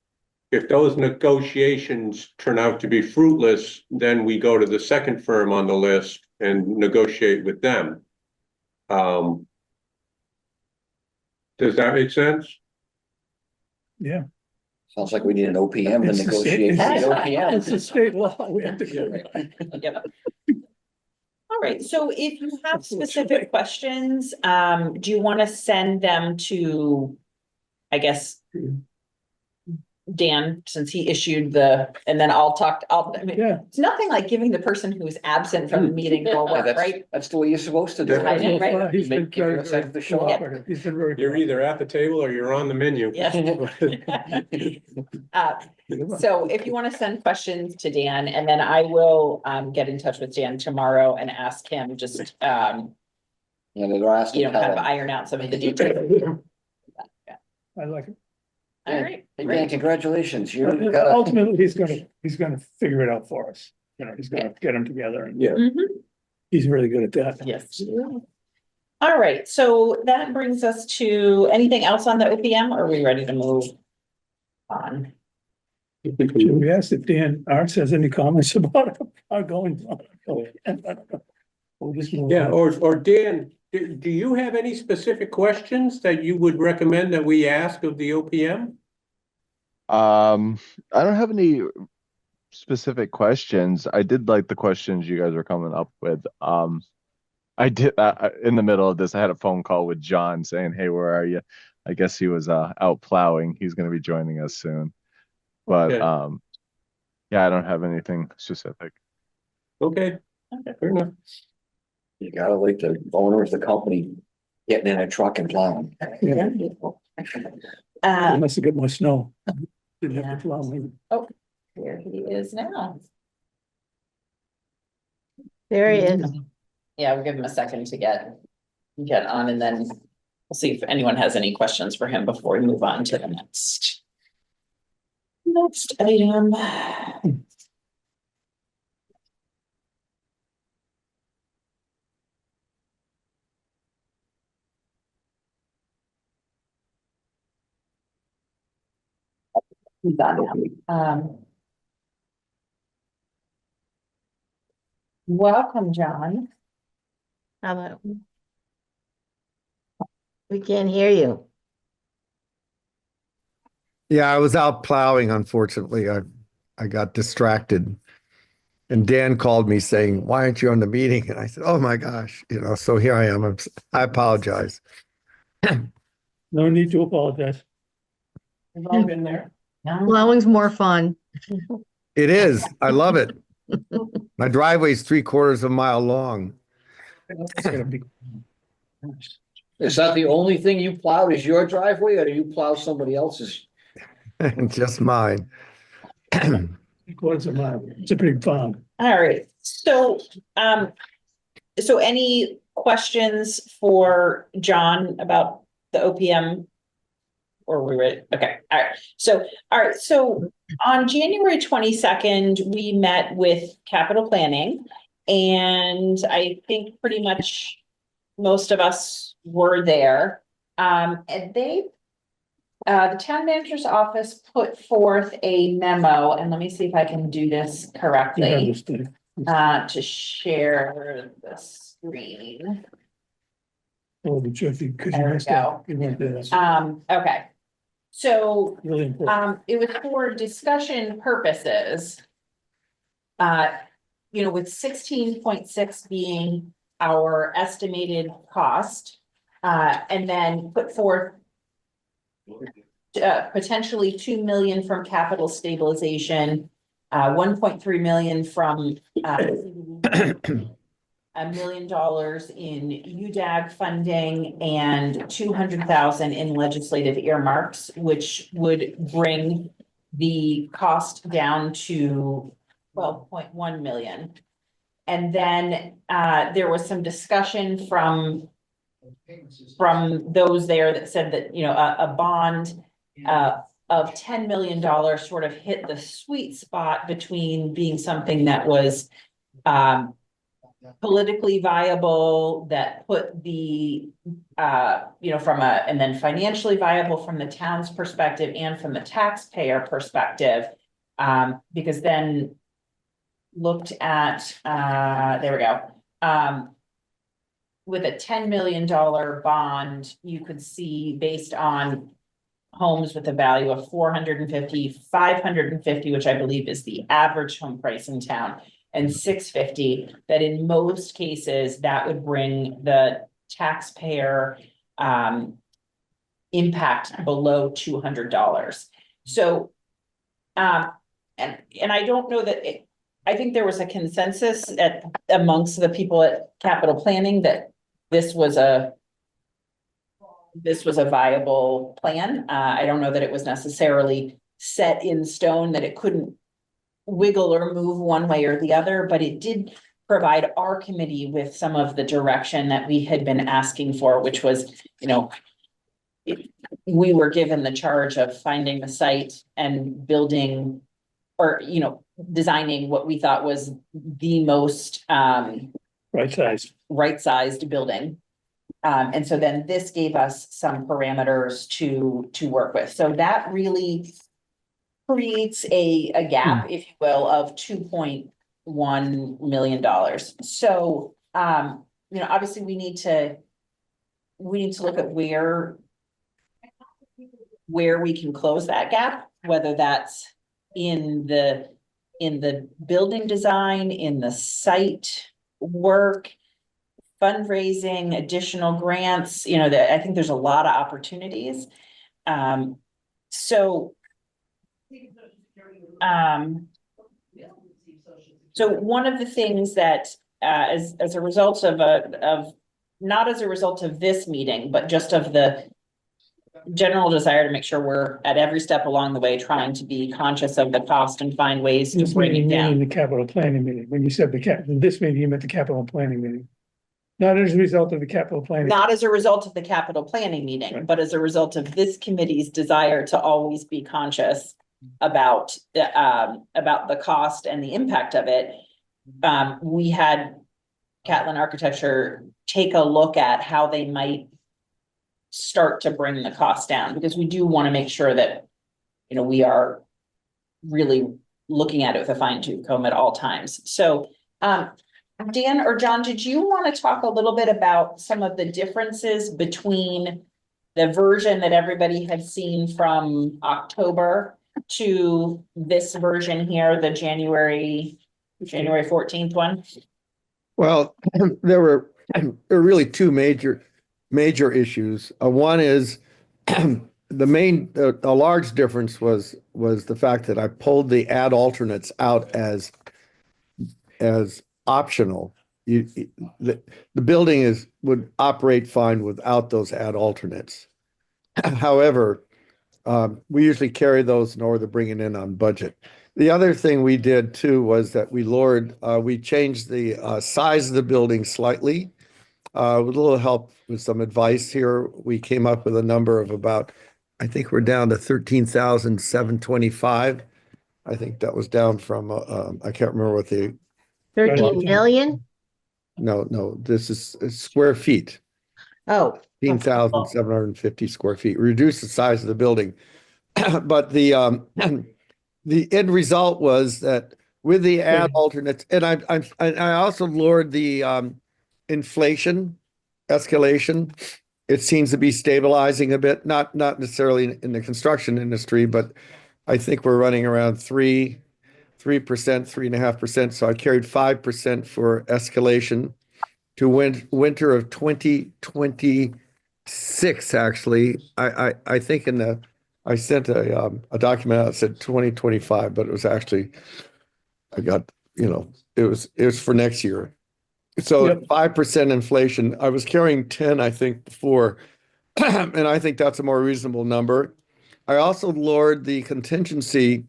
If those negotiations turn out to be fruitless, then we go to the second firm on the list and negotiate with them. Does that make sense? yeah. Sounds like we need an OPM to It's the state- negotiate. it's the the- OPM. It's a state law. We have to go by. Yep. All right, so if you have specific questions, do you want to send them to, I guess, Dan, since he issued and then I mean, Yeah. it's nothing like giving the person who's absent from the meeting more Yeah, work, that's, right? that's the way you're supposed to do Yeah. I know, it. right? So far, he's been Make- give very, you a side very of the show. cooperative. He's been very. You're either at the table or you're on the menu. Yes. So if you want to send questions to Dan, and then I will get in touch with Dan tomorrow and ask him just Yeah, they're asking. kind of iron out some of the details. I like it. All right, Hey, Dan, great. congratulations. You got a, Ultimately, he's gonna figure it out for us. You know, he's gonna get them together and Yeah. Mhm. he's really good at that. Yes. All right, so that brings us to anything else on the OPM, or are we ready to move on? Should we ask if Dan Arts has any comments about our going? We'll just move Yeah, on. or Dan, do you have any specific questions that you would recommend that we ask of the OPM? I don't have any specific questions. I did like the questions you guys were coming up with. I did in the middle of this, I had a phone call with John saying, "Hey, where are you?" I guess he was out plowing. He's going to be joining us soon. But Okay. yeah, I don't have anything specific. Okay, fair enough. you gotta like the owner of the company getting in a truck and plowing. Yeah, Uh, unless you get more snow. Didn't have Yeah. to plow maybe. here he is now. There he is. Yeah, we'll give him a second to get on, and then we'll see if anyone has any questions for him before we move on to the next item. He's on now. Welcome, John. Hello. We can't hear you. Yeah, I was out plowing, unfortunately. I got distracted. And Dan called me saying, "Why aren't you on the meeting?" And I said, "Oh my gosh," so here I am. I apologize. No need to apologize. We've all been there. Plowing's more fun. It is. I love it. My driveway's 3/4 of a mile long. It's gonna be. Is that the only thing you plowed is your driveway, or do you plow somebody else's? Just mine. 3/4 of a mile. It's a big farm. All right, so any questions for John about the OPM? Or we ready? Okay, all right, so on January 22nd, we met with capital planning. And I think pretty much most of us were there. And the town manager's office put forth a memo, and let me see if I can do this You correctly. understand. To share the screen. Oh, the Jeffy, because you There we missed out. go. You weren't there. That's Okay. So, really important. it was for discussion purposes. With 16.6 being our estimated cost, and then put forth potentially 2 million from capital stabilization, 1.3 million from $1 million in UDAG funding, and 200,000 in legislative earmarks, which would bring the cost down to 12.1 million. And then there was some discussion from those there that said that, you know, a bond of $10 million sort of hit the sweet spot between being something that was politically viable, that put the you know, and then financially viable from the town's perspective and from the taxpayer perspective. Because then looked at, there we go. With a $10 million bond, you could see, based on homes with a value of 450, 550, which I believe is the average home price in town, and 650, that in most cases, that would bring the taxpayer impact below $200. So, and I don't know that I think there was a consensus amongst the people at capital planning that this was a viable plan. I don't know that it was necessarily set in stone, that it couldn't wiggle or move one way or the other, but it did provide our committee with some of the direction that we had been asking for, which was, you know, we were given the charge of finding the site and building, or, you know, designing what we thought was the most right-sized building. And so then this gave us some parameters to work with. So that really creates a gap, if you will, of $2.1 million. So, you know, obviously we need to look at where we can close that gap, whether that's in the building design, in the site work, fundraising, additional grants, you know, I think there's a lot of opportunities. So one of the things that, as a result of not as a result of this meeting, but just of the general desire to make sure we're at every step along the way trying to be conscious of the cost and find ways to This bring it meeting, meaning down. the capital planning meeting, when you said this meeting, you meant the capital planning meeting. Not as a result of the capital planning. Not as a result of the capital planning meeting, Right. but as a result of this committee's desire to always be conscious about the cost and the impact of it. We had Catlin Architecture take a look at how they might start to bring the cost down, because we do want to make sure that, you know, we are really looking at it with a fine-tooth comb at all times. So, Dan or John, did you want to talk a little bit about some of the differences between the version that everybody had seen from October to this version here, the January 14th one? Well, there were really two major issues. One is a large difference was the fact that I pulled the add alternates out as optional. The building would operate fine without those add alternates. However, we usually carry those in order to bring it in on budget. The other thing we did too was that we changed the size of the building slightly. With a little help with some advice here, we came up with a number of about, I think we're down to 13,725. I think that was down from, I can't remember what 13 million? no, this is square feet. Oh, 15,750 square feet. Reduce the size of the building. But the end result was that with the add alternates, and I also lowered the inflation escalation. It seems to be stabilizing a bit, not necessarily in the construction industry, but I think we're running around 3%, 3.5%. So I carried 5% for escalation to winter of 2026. Actually, I think I sent a document out that said 2025, but it was actually, it was for next year. So 5% inflation. I was carrying 10, I think, before, and I think that's a more reasonable number. I also lowered the contingency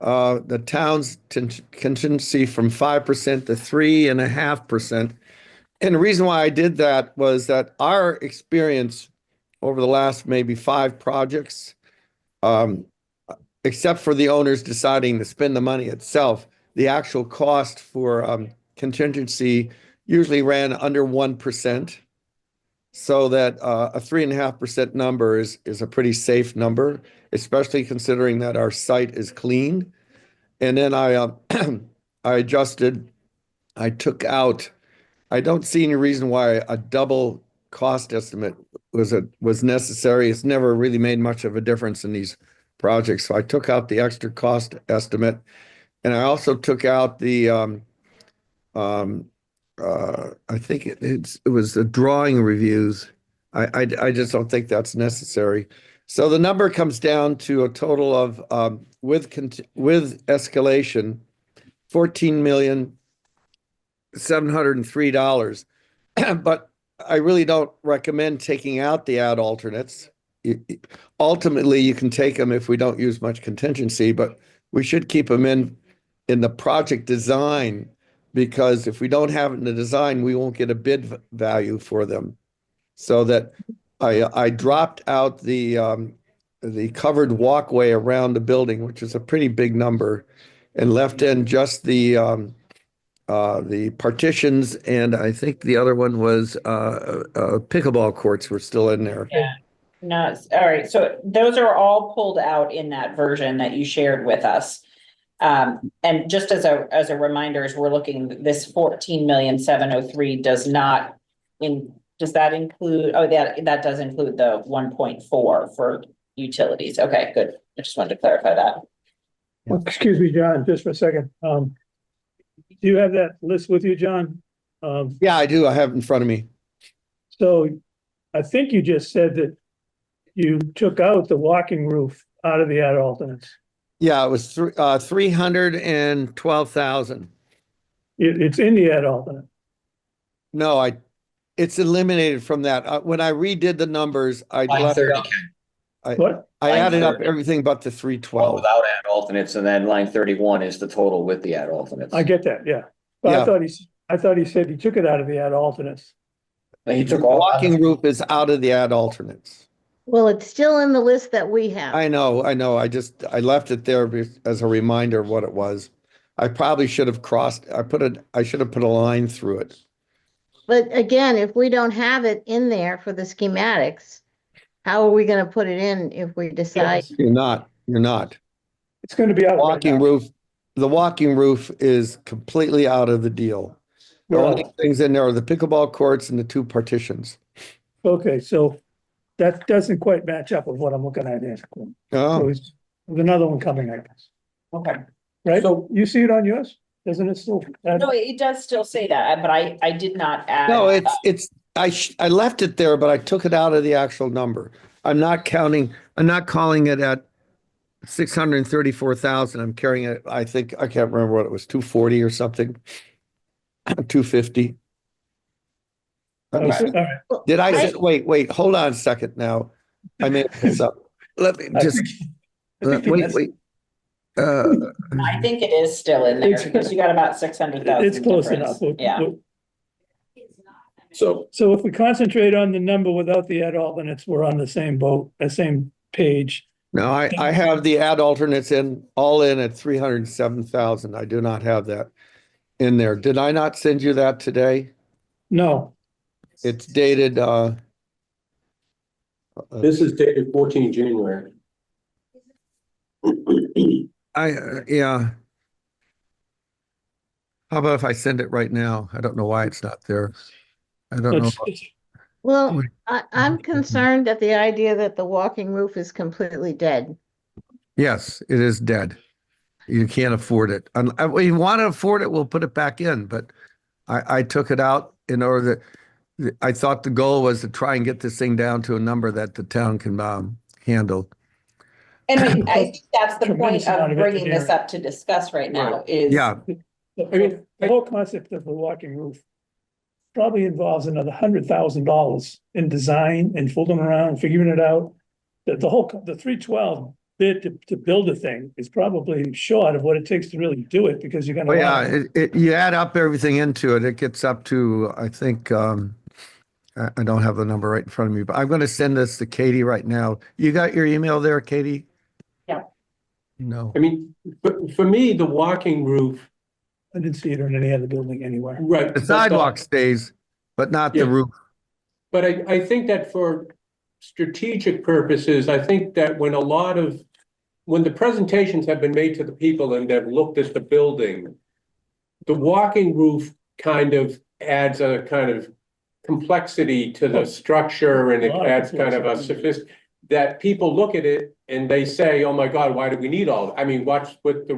the town's contingency from 5% to 3.5%. And the reason why I did that was that our experience over the last maybe 5 projects, except for the owners deciding to spend the money itself, the actual cost for contingency usually ran under 1%. So that a 3.5% number is a pretty safe number, especially considering that our site is clean. And then I I adjusted, I took out, I don't see any reason why a double cost estimate was necessary. It's never really made much of a difference in these projects. So I took out the extra cost estimate, and I also took out the I think it was the drawing reviews. I just don't think that's necessary. So the number comes down to a total of with escalation, $14,703. But I really don't recommend taking out the ad alternates. Ultimately, you can take them if we don't use much contingency, but we should keep them in the project design, because if we don't have it in the design, we won't get a bid value for them. So that I dropped out the covered walkway around the building, which is a pretty big number, and left in just the partitions, and I think the other one was pickleball courts were still in there. Yeah. No, all right. So those are all pulled out in that version that you shared with us. And just as a reminder, as we're looking, this 14,703,000 does not does that include, oh, that does include the 1.4 for utilities. Okay, good. I just wanted to clarify that. Excuse me, John, just for a second. Do you have that list with you, John? Yeah, I do. I have it in front of me. So I think you just said that you took out the walking roof out of the ad alternates. Yeah, it was 312,000. It's in the ad alternate. No, it's eliminated from that. When I redid the numbers, I Line 30, What? I line added up 30. everything but the Well, 312. without ad alternates, and then line 31 is the total with the ad alternates. I get that, yeah. But Yeah. I thought he said he took it out of the ad alternates. He The took all. walking roof is out of the ad alternates. Well, it's still in the list that we have. I know. I left it there as a reminder of what it was. I probably should have I should have put a line through it. But again, if we don't have it in there for the schematics, how are we gonna put it in if we decide? You're not. It's gonna be out right now. The walking roof is completely out of the deal. The only things in there are the pickleball courts and the 2 partitions. Okay, so that doesn't quite match up with what I'm looking at here. So Oh, there's another one coming, I guess, Okay. right? So- You see it on yours? Doesn't it still? No, it does still say that, but I did not add. no, I left it there, but I took it out of the actual number. I'm not calling it at 634,000. I'm carrying it, I think, I can't remember what it was, 240 or something. 250. Let me Okay, see. all right. Did I say, wait, hold on a second now. I made this up. Let me just, wait. I think it is still in there It's- because you got about 600,000. It's close enough. Yeah. So if we concentrate on the number without the ad alternates, we're on the same boat, the same page. No, I have the ad alternates all in at 307,000. I do not have that in there. Did I not send you that today? No, It's dated, This is dated 14 January. yeah. How about if I send it right now? I don't know why it's not there. I don't know. Well, I'm concerned at the idea that the walking roof is completely dead. Yes, it is dead. You can't afford it. If you want to afford it, we'll put it back in, but I took it out in order that I thought the goal was to try and get this thing down to a number that the town can handle. And I think that's the Tremendous point amount of of bringing this engineering. up to discuss right now Right. is. Yeah, the whole concept of the walking roof probably involves another $100,000 in design and fooling around, figuring it out. The 312 bid to build a thing is probably short of what it takes to really do it, because you're gonna. Oh, yeah, you add up everything into it, it gets up to, I think, I don't have the number right in front of me, but I'm going to send this to Katie right now. You got your email there, Katie? Yeah. No. I mean, but for me, the walking roof, I didn't see it on any other building anywhere. right. The sidewalk stays, but not the Yeah. roof. But I think that for strategic purposes, I think that when the presentations have been made to the people and they've looked at the building, the walking roof kind of adds a kind of complexity to the structure, and it Lot of adds kind of a that people look at it and they say, oh my God, why do we need all? I mean, what's with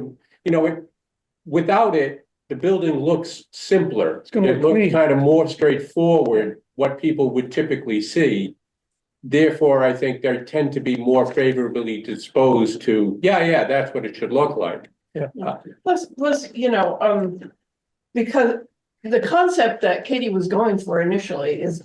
without it, the building looks simpler. It's gonna It look looks clean. kind of more straightforward, what people would typically see. Therefore, I think they tend to be more favorably disposed to, yeah, that's what it should look like. Plus, because the concept that Katie was going for initially is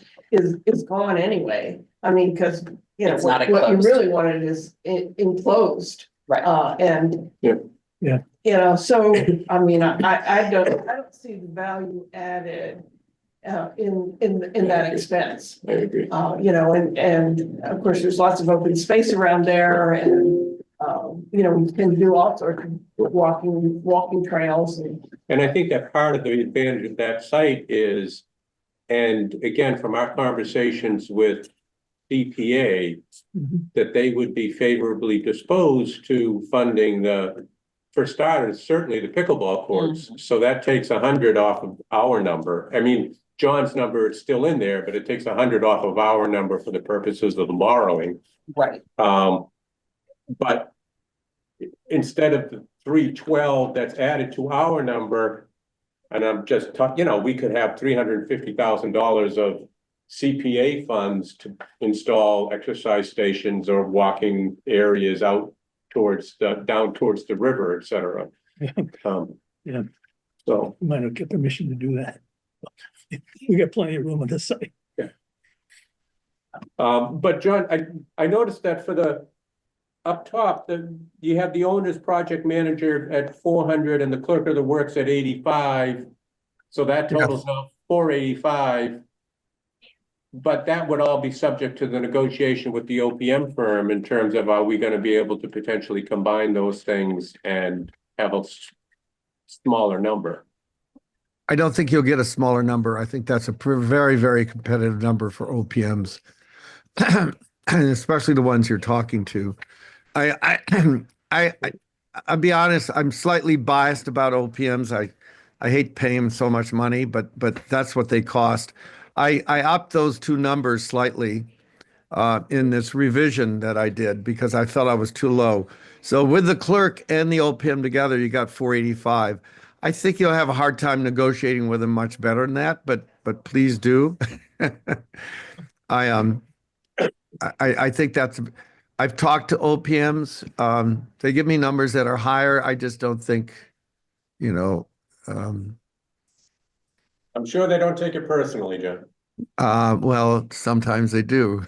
gone anyway. I mean, because, It's not what you enclosed. really wanted is enclosed. Right. And. Yeah. Yeah. So, I mean, I don't see the value added in that expense. I agree. And of course, there's lots of open space around there, and we can do all sorts of walking trails And I think that part of the advantage of that site is, and again, from our conversations with DPA, that they would be favorably disposed to funding for starters, certainly the pickleball courts. So that takes 100 off of our number. I mean, John's number is still in there, but it takes 100 off of our number for the purposes of the borrowing. Right. But instead of the 312 that's added to our number, and I'm just talking, we could have $350,000 of CPA funds to install exercise stations or walking areas out down towards the river, et cetera. Yeah. So, We might not get permission to do that. We got plenty of room on this site. but John, I noticed that for the up top, you have the owner's project manager at 400 and the clerk of the works at 85. So that totals out 485. But that would all be subject to the negotiation with the OPM firm in terms of, are we going to be able to potentially combine those things and have a smaller number? I don't think you'll get a smaller number. I think that's a very, very competitive number for OPMs, and especially the ones you're talking to. I'll be honest, I'm slightly biased about OPMs. I hate paying them so much money, but that's what they cost. I upped those two numbers slightly in this revision that I did because I felt I was too low. So with the clerk and the OPM together, you got 485. I think you'll have a hard time negotiating with them much better than that, but please do. I think I've talked to OPMs. They give me numbers that are higher. I just don't think, I'm sure they don't take it personally, John. well, sometimes they do.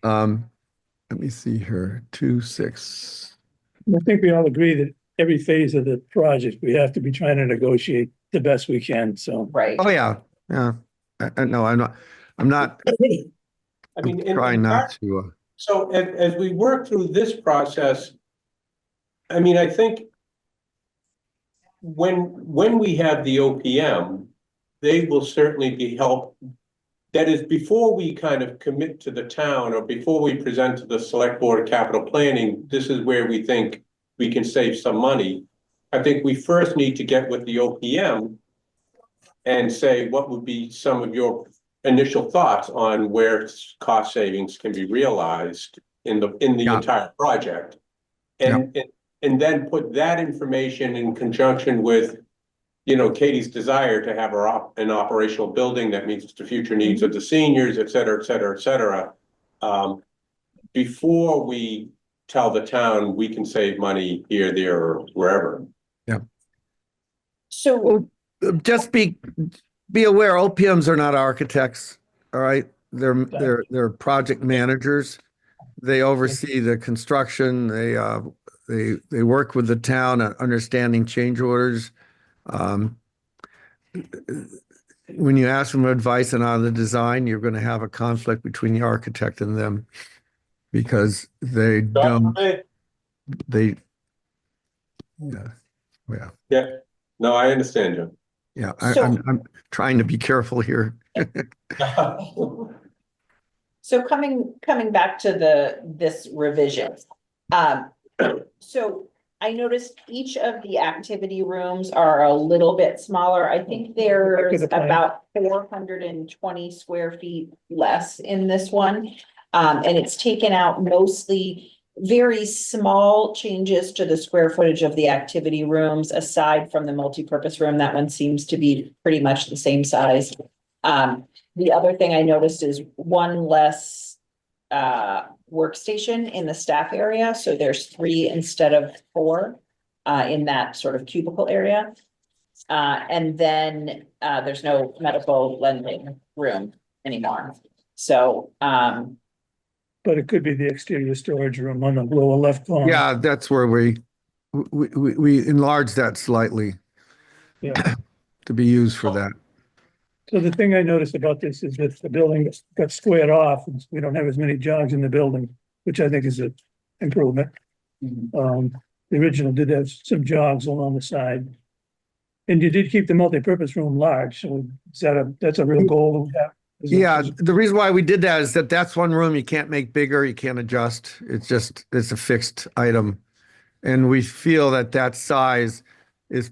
Let me see here, 2.6. I think we all agree that every phase of the project, we have to be trying to negotiate the best we can, so. Right. Oh, yeah, yeah. No, I'm not I mean, trying not to. So as we work through this process, I mean, I think when we have the OPM, they will certainly be helped. That is, before we kind of commit to the town or before we present to the select board of capital planning, this is where we think we can save some money. I think we first need to get with the OPM and say, what would be some of your initial thoughts on where cost savings can be realized in the entire project? And then put that information in conjunction with, Katie's desire to have an operational building that meets the future needs of the seniors, et cetera, et cetera, et cetera. Before we tell the town we can save money here, there, or wherever. Yeah. So Just be aware, OPMs are not architects, all right? They're project managers. They oversee the construction. They work with the town on understanding change orders. Um, when you ask them advice on the design, you're going to have a conflict between the architect and them because they don't, they, yeah, yeah, Yeah, no, I understand you. yeah. So- I'm trying to be careful here. So coming back to this revision. So I noticed each of the activity rooms are a little bit smaller. I think there's the plan. about 420 square feet less in this one. And it's taken out mostly very small changes to the square footage of the activity rooms, aside from the multipurpose room. That one seems to be pretty much the same size. The other thing I noticed is one less workstation in the staff area. So there's 3 instead of 4 in that sort of cubicle area. And then there's no medical lending room anymore. So But it could be the exterior storage room on the lower left corner. Yeah, that's where we enlarged that slightly Yeah. to be used for that. So the thing I noticed about this is that the building got squared off, and we don't have as many jogs in the building, which I think is an improvement. The original did have some jogs along the side. And you did keep the multipurpose room large, so that's a real goal we have. Yeah, the reason why we did that is that that's one room you can't make bigger, you can't adjust. It's a fixed item. And we feel that that size is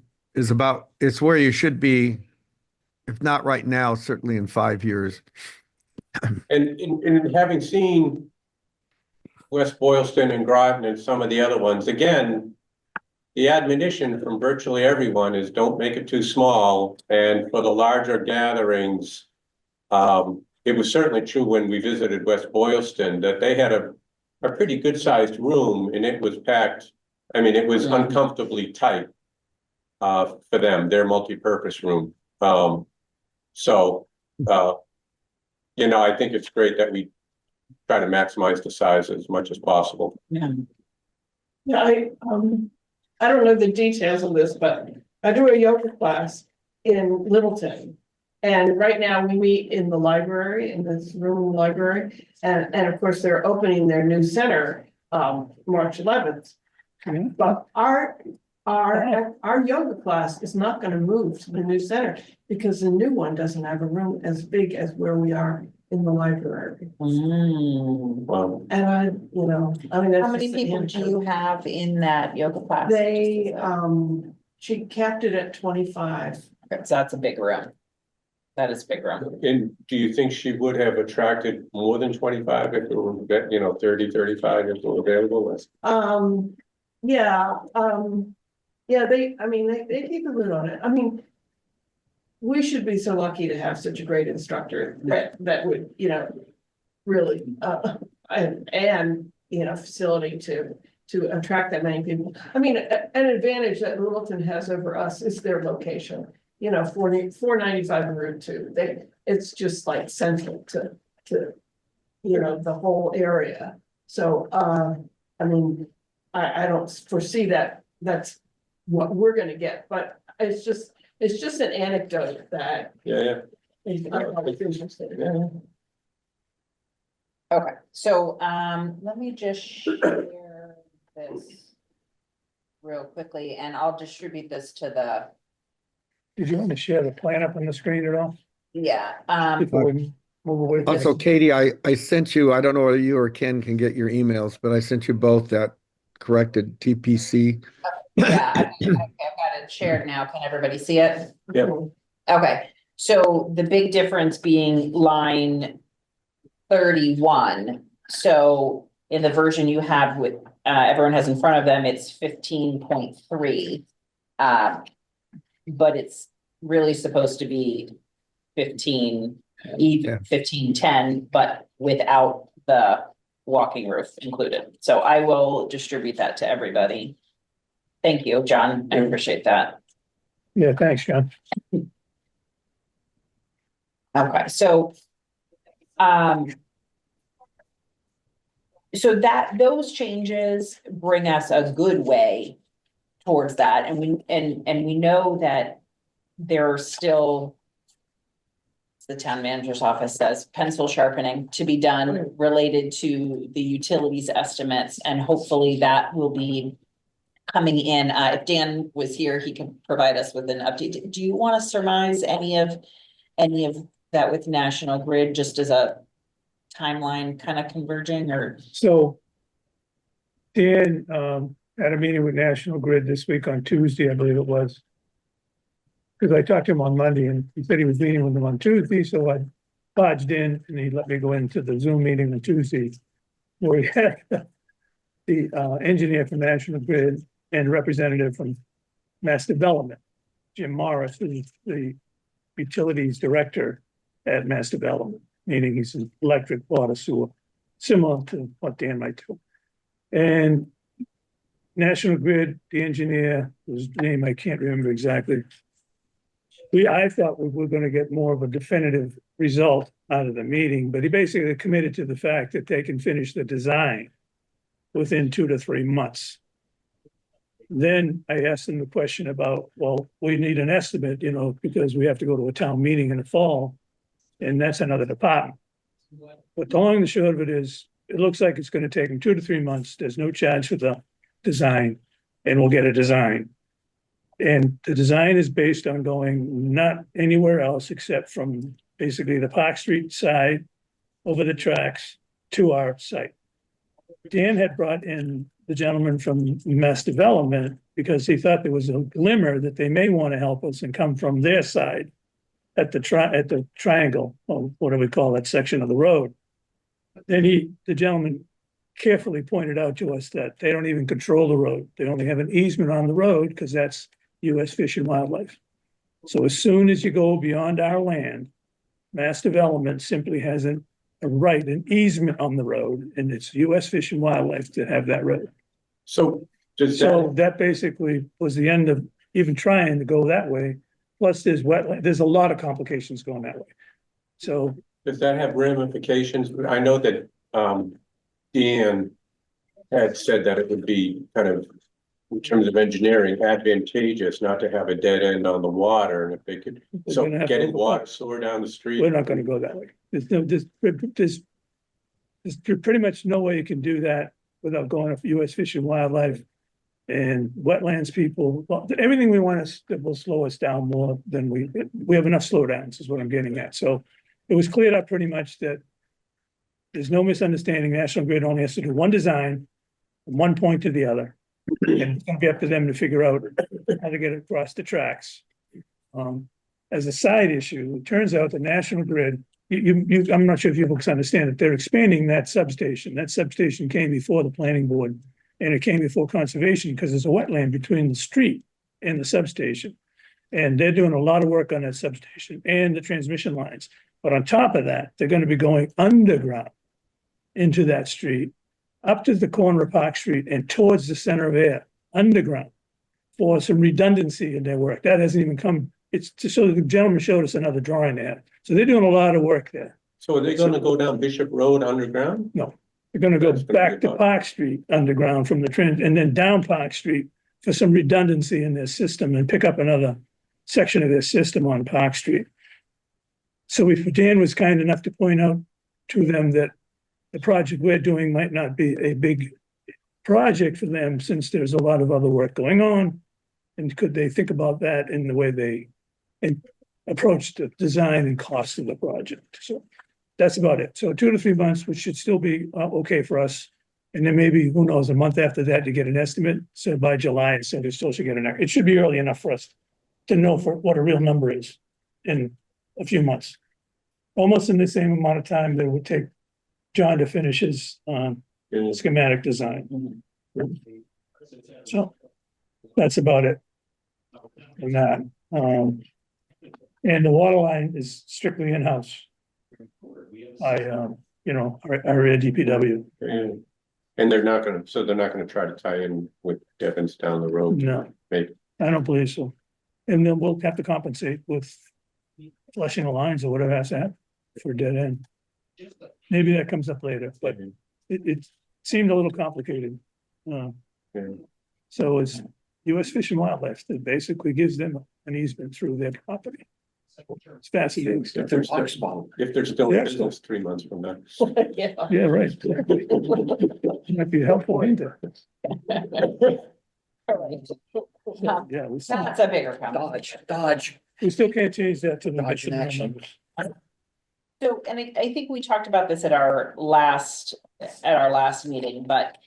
about, it's where you should be, if not right now, certainly in 5 years. And in having seen West Boylston and Groton and some of the other ones, again, the admonition from virtually everyone is don't make it too small. And for the larger gatherings, it was certainly true when we visited West Boylston that they had a pretty good sized room and it was packed. I mean, it was uncomfortably tight for them, their multi-purpose room. I think it's great that we try to maximize the size as much as possible. yeah. Yeah, I don't know the details of this, but I do a yoga class in Littleton. And right now we meet in the library, in this room in the library, and of course, they're opening their new center, March 11th. Yeah. But our yoga class is not gonna move to the new center because the new one doesn't have a room as big as where we are in the library. Mm. And I mean, that's How many just an people do you anecdote. have in that yoga class? She capped it at 25. So that's a big room. That is a big room. And do you think she would have attracted more than 25 if it were, 30, 35 if it were available? Yeah, they keep a lid on it. I mean, we should be so lucky to have such a great instructor that would, really, and facility to attract that many people. I mean, an advantage that Littleton has over us is their location. 495 and Route 2. It's just like central to the whole area. So I mean, I don't foresee that that's what we're gonna get, but it's just an anecdote that Yeah. I'm interested in. Okay, so let me just share this real quickly and I'll distribute this to the, Did you want to share the plan up on the screen at all? Before we move away from Also, it? Katie, I sent you, I don't know whether you or Ken can get your emails, but I sent you both that corrected TPC. yeah, I've got it shared now. Can everybody see it? Yeah. Okay, so the big difference being line 31. So in the version you have with everyone has in front of them, it's 15.3. But it's really supposed to be 15, even 1510, but without the walking roof included. So I will distribute that to everybody. Thank you, John. I appreciate that. Yeah, thanks, John. Okay, so so that, those changes bring us a good way towards that, and we know that there are still, the town manager's office says, pencil sharpening to be done related to the utilities estimates, and hopefully that will be coming in. If Dan was here, he could provide us with an update. Do you want to surmise any of that with National Grid, just as a timeline kind of converging, or? So Dan, had a meeting with National Grid this week on Tuesday, I believe it was. Because I talked to him on Monday and he said he was meeting with them on Tuesday, so I barged in and he let me go into the Zoom meeting on Tuesday. Where he had the engineer from National Grid and representative from Mass Development, Jim Morris, who's the utilities director at Mass Development, meaning he's an electric, water, sewer, similar to what Dan might do. And National Grid, the engineer, whose name I can't remember exactly. I thought we were gonna get more of a definitive result out of the meeting, but he basically committed to the fact that they can finish the design within 2 to 3 months. Then I asked him the question about, well, we need an estimate, because we have to go to a town meeting in the fall, and that's another department. But the long and the short of it is, it looks like it's gonna take them 2 to 3 months. There's no charge for the design, and we'll get a design. And the design is based on going not anywhere else except from basically the Park Street side over the tracks to our site. Dan had brought in the gentleman from Mass Development because he thought there was a glimmer that they may want to help us and come from their side at the triangle, or what do we call that section of the road. Then the gentleman carefully pointed out to us that they don't even control the road. They only have an easement on the road because that's US Fish and Wildlife. So as soon as you go beyond our land, Mass Development simply has a right, an easement on the road, and it's US Fish and Wildlife to have that road. So does So that, that basically was the end of even trying to go that way. Plus there's wetland, there's a lot of complications going that way. So does that have ramifications? I know that Dan had said that it would be kind of, in terms of engineering, advantageous not to have a dead end on the water, and if they could, so gonna have getting to- water sewer down the street. we're not gonna go that way. There's pretty much no way you can do that without going to US Fish and Wildlife and wetlands people. Well, everything we want is that will slow us down more than we have enough slowdowns is what I'm getting at. So it was cleared up pretty much that there's no misunderstanding. National Grid only has to do one design from one point to the other. And it's gonna be up to them to figure out how to get it across the tracks. As a side issue, it turns out the National Grid, I'm not sure if you folks understand it, they're expanding that substation. That substation came before the planning board and it came before conservation because there's a wetland between the street and the substation. And they're doing a lot of work on that substation and the transmission lines. But on top of that, they're gonna be going underground into that street, up to the corner of Park Street and towards the center of Ayer, underground, for some redundancy in their work. That hasn't even come. It's just so the gentleman showed us another drawing there. So they're doing a lot of work there. So are they gonna go down Bishop Road underground? They're gonna go That's gonna be back to about- Park Street underground from the trend and then down Park Street for some redundancy in their system and pick up another section of their system on Park Street. So if Dan was kind enough to point out to them that the project we're doing might not be a big project for them since there's a lot of other work going on. And could they think about that in the way they approach the design and cost of the project? So that's about it. So 2 to 3 months, which should still be okay for us. And then maybe, who knows, a month after that to get an estimate. So by July, so they still should get it should be early enough for us to know for what a real number is in a few months. Almost in the same amount of time that it would take John to finish his schematic design. So that's about it. And that, and the water line is strictly in-house. Our area DPW. And they're not gonna try to tie in with Devon's down the road. No, Maybe. I don't believe so. And then we'll have to compensate with flushing the lines or whatever has to happen for a dead end. Maybe that comes up later, but it's seemed a little complicated. Uh, Yeah. So it's US Fish and Wildlife that basically gives them an easement through their property. It's fascinating If stuff. they're still, if they're still in They're still- business 3 months from now. Yeah. Yeah, right. Exactly. Might be a helpful hint. Yeah, That's a bigger conversation. Dodge. we still can't change that to the Dodge mission in action. numbers. So, and I think we talked about this at our last meeting, but,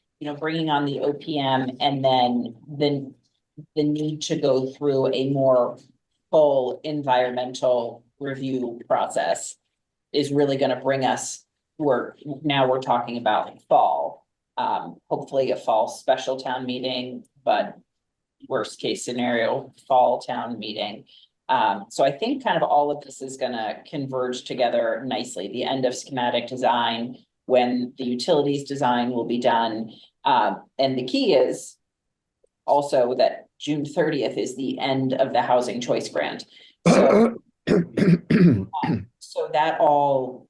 bringing on the OPM and then the need to go through a more full environmental review process is really gonna bring us, we're talking about fall. Hopefully a fall special town meeting, but worst case scenario, fall town meeting. So I think kind of all of this is gonna converge together nicely, the end of schematic design, when the utilities design will be done. And the key is also that June 30th is the end of the housing choice grant. So, so that all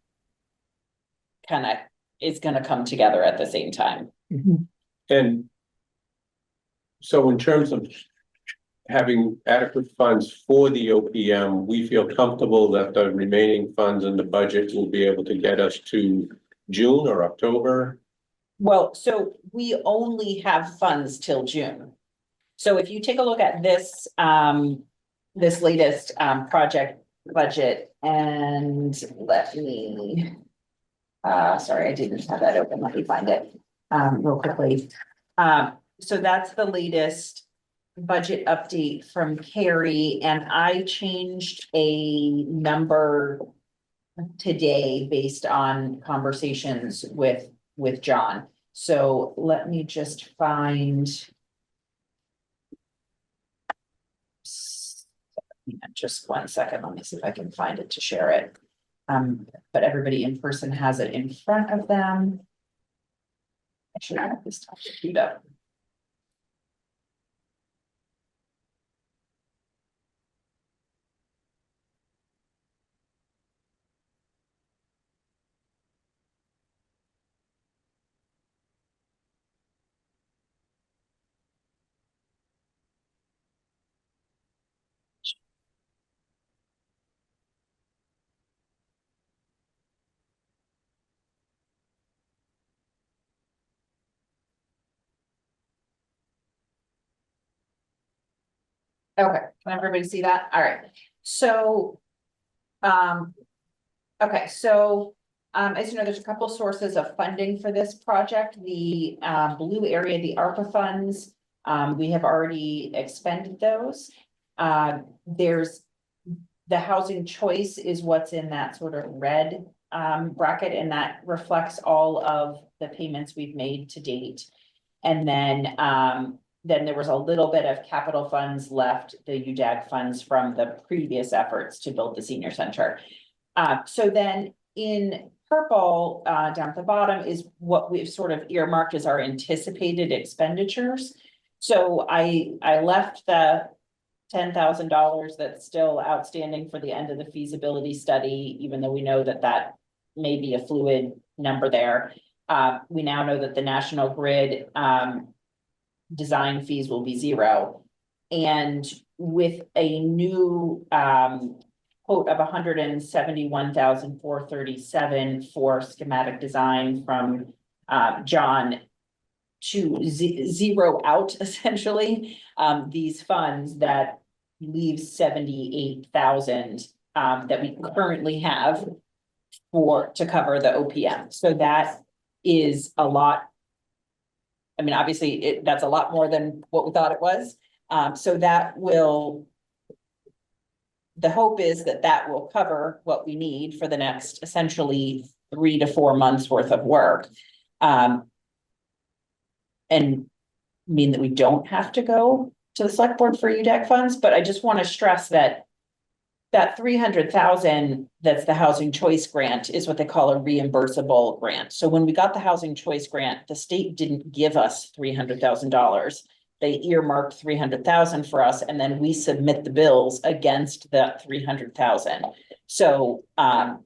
kind of is gonna come together at the same time. Mhm. And so in terms of having adequate funds for the OPM, we feel comfortable that the remaining funds in the budget will be able to get us to June or October. Well, so we only have funds till June. So if you take a look at this, this latest, project budget, and let me, sorry, I didn't have that open, let me find it, real quickly. So that's the latest budget update from Carrie, and I changed a number today based on conversations with John. So let me just find. Just 1 second, let me see if I can find it to share it. But everybody in person has it in front of them. I should have this top queued up. Okay, can everybody see that? All right, so. Okay, so, as you know, there's a couple sources of funding for this project. The blue area, the ARPA funds, we have already expended those. There's the housing choice is what's in that sort of red bracket, and that reflects all of the payments we've made to date. And then there was a little bit of capital funds left, the UDAG funds from the previous efforts to build the senior center. So then in purple, down at the bottom is what we've sort of earmarked as our anticipated expenditures. So I left the $10,000 that's still outstanding for the end of the feasibility study, even though we know that that may be a fluid number there. We now know that the National Grid design fees will be 0. And with a new quote of $171,437 for schematic design from John to zero out essentially these funds, that leaves 78,000 that we currently have to cover the OPM. So that is a lot. I mean, obviously, that's a lot more than what we thought it was. So that will, the hope is that that will cover what we need for the next essentially 3 to 4 months worth of work. And mean that we don't have to go to the select board for UDAC funds, but I just want to stress that that 300,000, that's the housing choice grant, is what they call a reimbursable grant. So when we got the housing choice grant, the state didn't give us $300,000. They earmarked 300,000 for us, and then we submit the bills against that 300,000. So on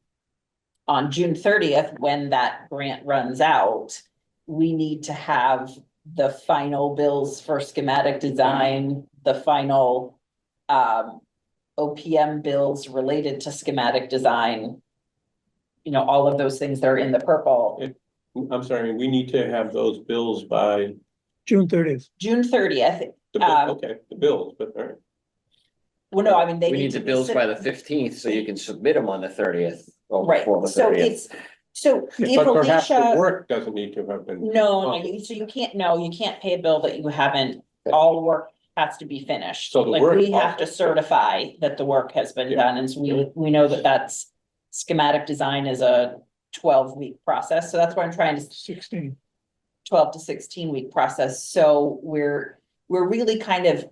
June 30th, when that grant runs out, we need to have the final bills for schematic design, the final OPM bills related to schematic design. You know, all of those things that are in the purple. I'm sorry, we need to have those bills by June 30th. June 30th. okay, the bills, but all right. Well, no, I mean, they We need to the be bills sub- by the 15th, so you can submit them on the 30th. Or Right, before the so 30th. it's, so if But perhaps the Alicia, work doesn't need to have been. no, so you can't, no, you can't pay a bill that you haven't, all work has to be finished. So the Like, work we have to also- certify that the work has been Yeah. done, and so we know that that's schematic design is a 12-week process, so that's why I'm trying to 16. 12 to 16-week process, so we're really kind of.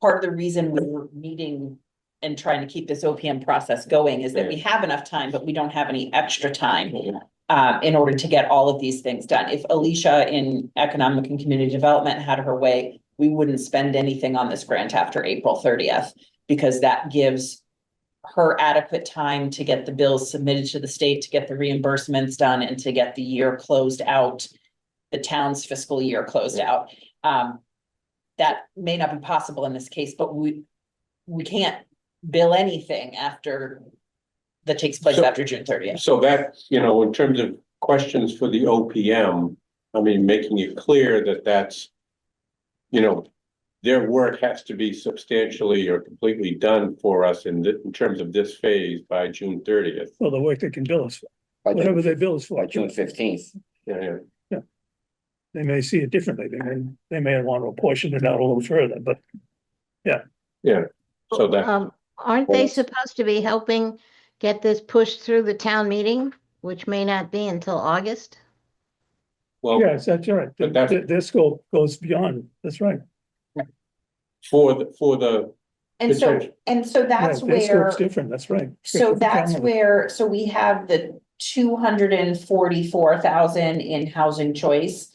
Part of the reason we're meeting and trying to keep this OPM process going is that we have enough time, but we don't have any extra time. In order to get all of these things done. If Alicia in Economic and Community Development had her way, we wouldn't spend anything on this grant after April 30th. Because that gives her adequate time to get the bills submitted to the state, to get the reimbursements done, and to get the year closed out. The town's fiscal year closed out. That may not be possible in this case, but we can't bill anything after. That takes place So- after June 30th. So that, in terms of questions for the OPM, I mean, making it clear that that's. Their work has to be substantially or completely done for us in terms of this phase by June 30th. Well, the work they can bill us for, By whatever they June, bill us for. by June 15th. Yeah, They may see it differently. They may want to apportion it out a little further, but yeah. So that, Aren't Well, they it's- supposed to be helping get this pushed through the town meeting, which may not be until August? well, yes, that's right. But that's- Their scope goes beyond, that's right. for the, And so, Potential. that's Right, their scope's where, different, that's right. so that's Calendar. where, so we have the 244,000 in housing choice.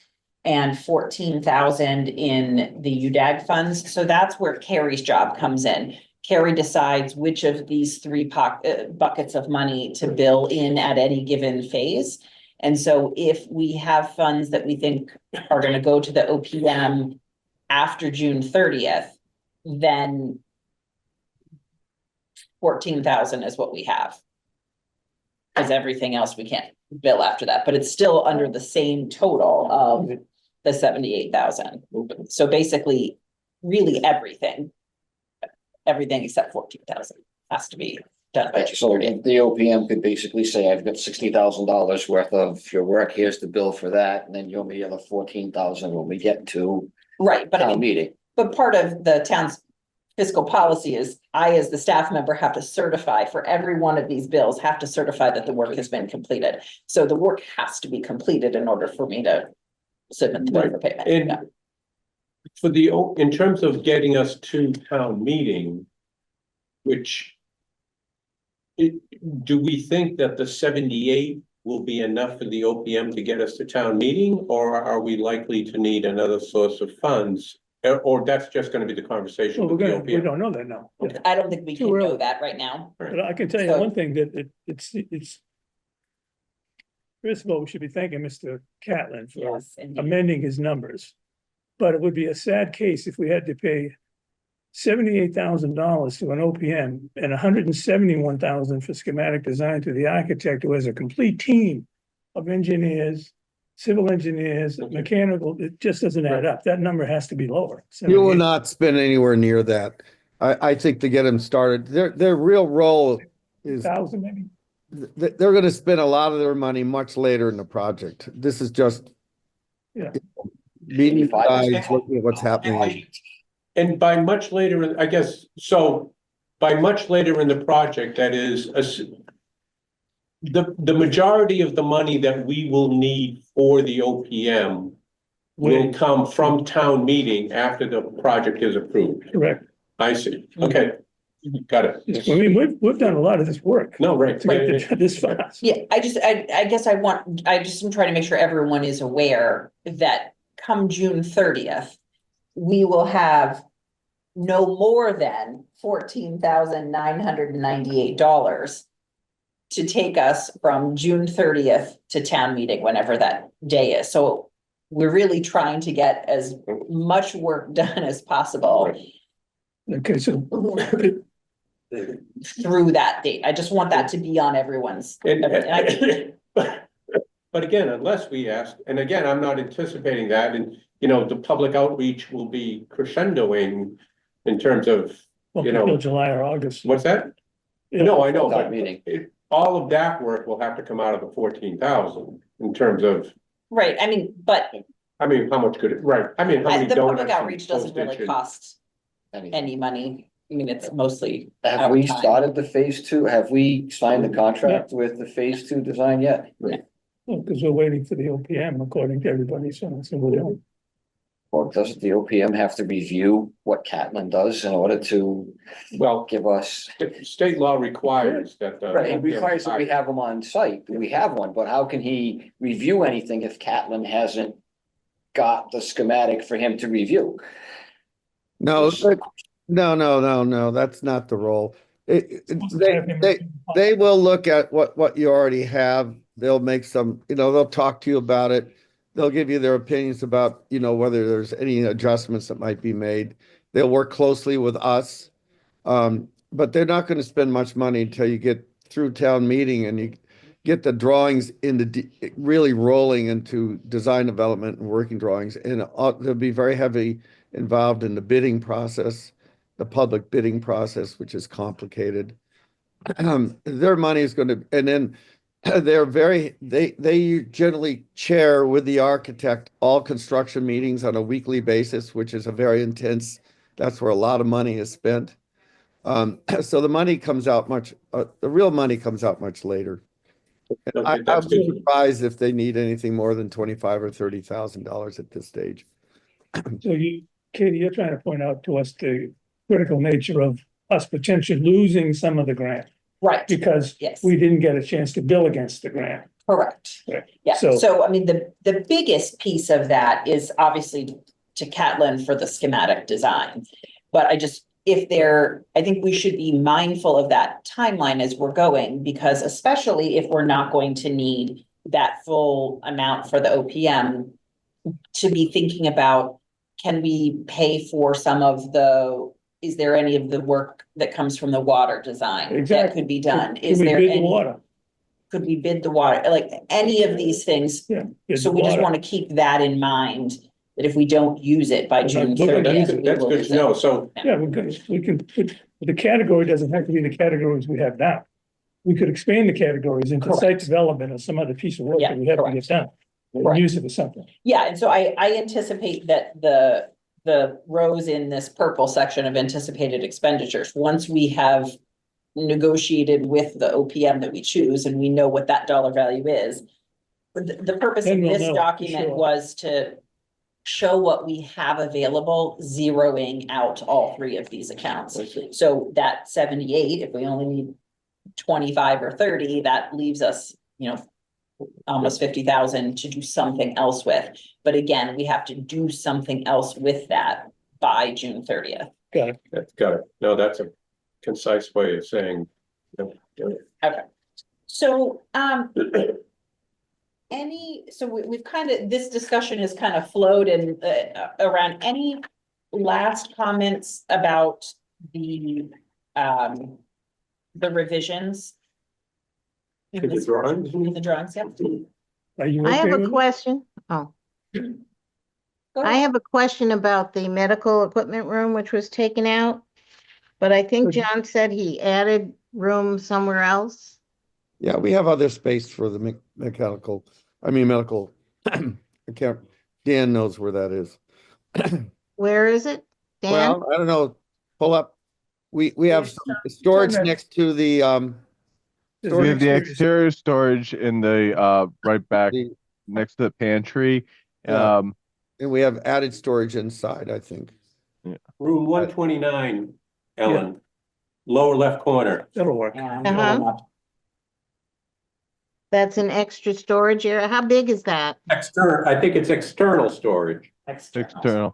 And 14,000 in the UDAG funds, so that's where Carrie's job comes in. Carrie decides which of these three buckets of money to bill in at any given phase. And so if we have funds that we think are gonna go to the OPM after June 30th, then 14,000 is what we have. Cause everything else we can't bill after that, but it's still under the same total of the 78,000. So basically, really everything except 14,000 has to be done by June So 30th. the OPM could basically say, I've got $60,000 worth of your work, here's the bill for that, and then you'll be the other 14,000 when we get to Right, but I town mean, meeting. but part of the town's fiscal policy is I, as the staff member, have to certify for every one of these bills, have to certify that the work has been completed. So the work has to be completed in order for me to submit the bill for payment. and Yeah. for in terms of getting us to town meeting, which do we think that the 78 will be enough for the OPM to get us to town meeting, or are we likely to need another source of funds? Or that's just gonna be the conversation Well, with the we OPM? don't know that now. Okay. I don't think we Too can know early. that right now. But I can tell you So- one thing, that it's. First of all, we should be thanking Mr. Catlin for Yes, indeed. amending his numbers. But it would be a sad case if we had to pay $78,000 to an OPM and $171,000 for schematic design to the architect, who has a complete team of engineers, civil engineers, Okay. mechanical. It just doesn't add up. That number has to be lower. You will not spend anywhere near that. I think to get them started, their real role is, 1,000 maybe. they're gonna spend a lot of their money much later in the project. This is just. Yeah. Meeting 85. guys, looking at what's happening. And by much later, I guess, so by much later in the project, that is, the majority of the money that we will need for the OPM will come from town meeting after the project is approved. Correct. I see. Okay. Got it. I mean, we've done a lot of this work No, right. to get this fast. Yeah, I guess I'm trying to make sure everyone is aware that come June 30th, we will have no more than $14,998 to take us from June 30th to town meeting, whenever that day is. So we're really trying to get as much work done as possible Okay, so through that date. I just want that to be on everyone's. But again, unless we ask, and again, I'm not anticipating that, and, you know, the public outreach will be crescendoing in terms of, well, you know, until July or August. what's that? Yeah. No, I know, That but meeting. all of that work will have to come out of the 14,000 in terms of, Right, I mean, but I mean, how much could it, right, I mean, how many the donuts public and outreach doesn't postage really and- cost any money. I mean, it's mostly. Have we our time. started the phase two? Have we signed the contract with the phase two design yet? Because we're waiting for the OPM according to everybody, so we're doing. Or doesn't the OPM have to review what Catlin does in order to Well, give us? state law requires that. Right, it requires that we have them on site. We have one, but how can he review anything if Catlin hasn't got the schematic for him to review? No, no, that's not the role. They will look at what you already have. They'll make some, they'll talk to you about it. They'll give you their opinions about, whether there's any adjustments that might be made. They'll work closely with us. But they're not going to spend much money until you get through town meeting and you get the drawings really rolling into design development and working drawings. And they'll be very heavy involved in the bidding process, the public bidding process, which is complicated. Their money is going to, and then they generally chair with the architect all construction meetings on a weekly basis, which is a very intense, that's where a lot of money is spent. So the money comes out the real money comes out much later. Okay, I'm surprised if they need anything more than $25,000 or $30,000 at this stage. So Katie, you're trying to point out to us the critical nature of us potentially losing some of the grant Right, because yes, we didn't get a chance to bill against the grant. correct. Right. Yeah, So- so I mean, the biggest piece of that is obviously to Catlin for the schematic design. But I think we should be mindful of that timeline as we're going, because especially if we're not going to need that full amount for the OPM, to be thinking about, can we pay for is there any of the work that comes from the water design that Exactly. could be done? Can Is we there bid the any, water? could we bid the water, like any of these things? Yeah. bid So the we just water. want to keep that in mind, that if we don't use it by We're June not looking at thirtieth. it. That's good to know, so, Yeah, we can put, the category doesn't have to be the categories we have now. We could expand the categories into site Correct. development or some other piece of work Yeah, that we have to correct. get done. And Right. use it for something. Yeah, and so I anticipate that the rows in this purple section of anticipated expenditures, once we have negotiated with the OPM that we choose and we know what that dollar value is. The purpose of Then we'll this know, for document sure. was to show what we have available, zeroing out all three of these accounts. So that 78, if we only need 25 or 30, that leaves us, almost 50,000 to do something else with. But again, we have to do something else with that by June 30th. Got it. no, that's a concise way of saying. Okay. So, we've kind of, this discussion has kind of flowed and around any last comments about the revisions. To the drawings? The drawings, yeah. Are you I have okay a with it? question. Oh, Go I ahead. have a question about the medical equipment room, which was taken out. But I think Good. John said he added room somewhere else. Yeah, we have other space for the medical. I can't, Dan knows where that is. Where is it? Dan? Well, I don't know, pull up. We have some storage that- next to the, There's We an have the exterior- exterior storage in the right back next to the pantry. Yeah. and we have added storage inside, I think. Room 129, Ellen, lower left corner. That'll work. And Uh-huh. That's an extra storage area. How big is that? External, I think it's external storage. External.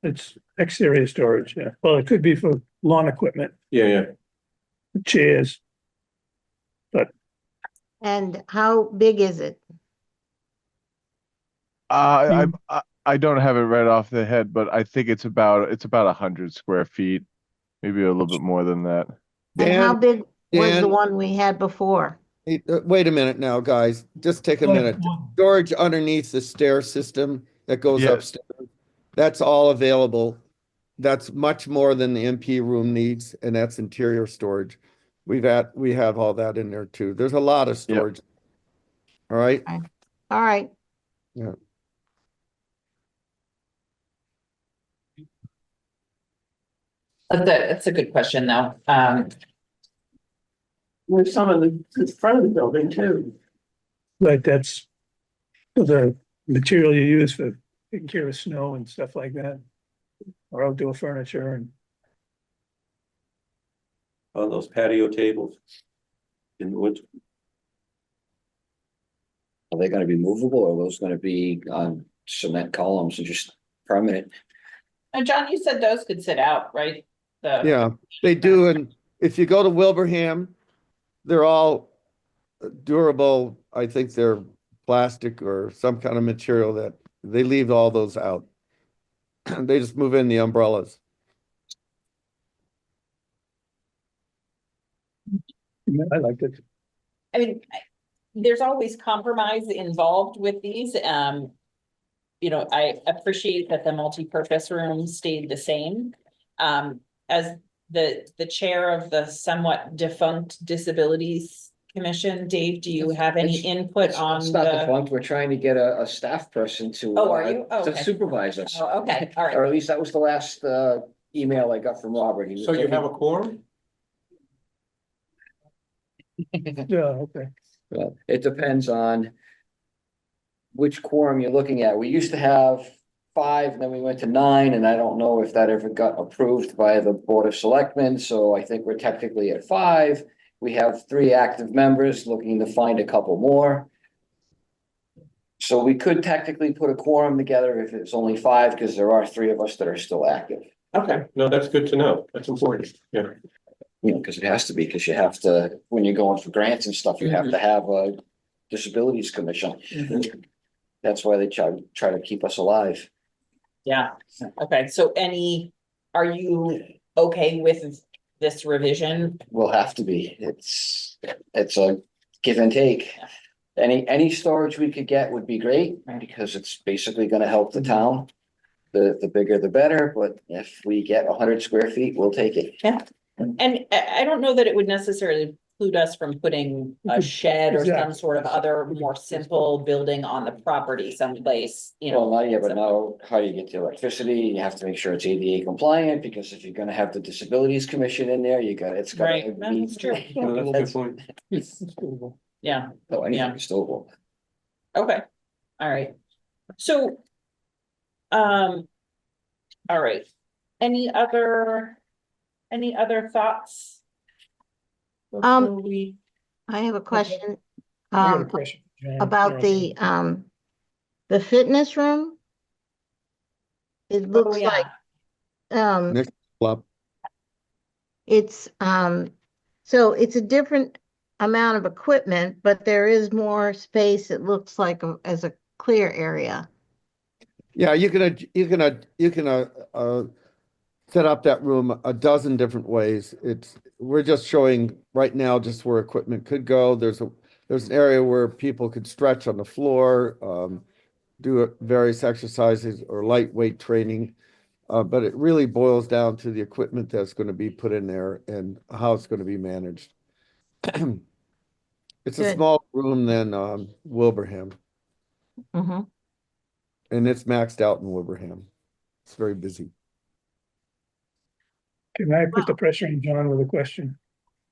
It's exterior storage, yeah. Well, it could be for lawn equipment, Yeah, chairs. And how big is it? I don't have it right off the head, but I think it's about 100 square feet, maybe a little bit more than that. And how Dan, big was the Dan, one we had before? wait a minute now, guys, just take a Like minute. one. Storage underneath the stair system that goes Yeah. upstairs, that's all available. That's much more than the MP room needs, and that's interior storage. We have all that in there too. There's a lot of storage. All right, All right, yeah. That's a good question, though. There's some of the front of the building too. But that's the material you use for taking care of snow and stuff like that. Or outdoor furniture and On those patio tables. In the winter. Are they gonna be movable or are those gonna be on cement columns and just permanent? And John, you said those could sit out, right? Yeah, they do, and if you go to Wilbraham, they're all durable. I think they're plastic or some kind of material that they leave all those out. They just move in the umbrellas. I liked it. I mean, there's always compromise involved with these. You know, I appreciate that the multi-purpose room stayed the same. As the chair of the somewhat defunct Disabilities Commission, Dave, do you have any input on It's not the? defunct, we're trying to get a staff person to. Oh, are you? Oh, To okay. supervise us. Oh, okay, all Or right. at least that was the last email I got from Robert. He was So you looking- have a quorum? Yeah, okay. Well, it depends on which quorum you're looking at. We used to have 5, and then we went to 9, and I don't know if that ever got approved by the Board of Selectmen, so I think we're technically at 5. We have 3 active members looking to find a couple more. So we could technically put a quorum together if it's only 5, because there are 3 of us that are still active. Okay, No, that's good to know. That's important. Yeah. You know, because it has to be, because you have to, when you're going for grants and stuff, you have to have a disabilities commission. That's why they try to keep us alive. yeah, okay, so are you okay with this revision? Will have to be. It's a give and take. Any storage we could get would be great, because it's basically gonna help the town. The bigger the better, but if we get 100 square feet, we'll take it. Yeah. And I don't know that it would necessarily preclude us from putting a shed or some Exactly. sort of other more simple building on the property someplace, you know. Well, not yet, but now how do you get the electricity? You have to make sure it's ADA compliant, because if you're gonna have the disabilities commission in there, it's gotta. Right, that's true. No, that's a good point. Yeah, Oh, Yeah. anything is doable. okay, all right. So, all right, any other thoughts? Before we, I have a question. I got a question. John. About the fitness room. It oh, looks yeah, like, Next flop. it's, so it's a different amount of equipment, but there is more space, it looks like, as a clear area. Yeah, you can set up that room a dozen different ways. We're just showing right now just where equipment could go. There's an area where people could stretch on the floor, do various exercises or lightweight training. But it really boils down to the equipment that's going to be put in there and how it's going to be managed. It's a Good. smaller room than Wilbraham, Mhm. and it's maxed out in Wilbraham. It's very busy. Can I put the pressure on John with a question?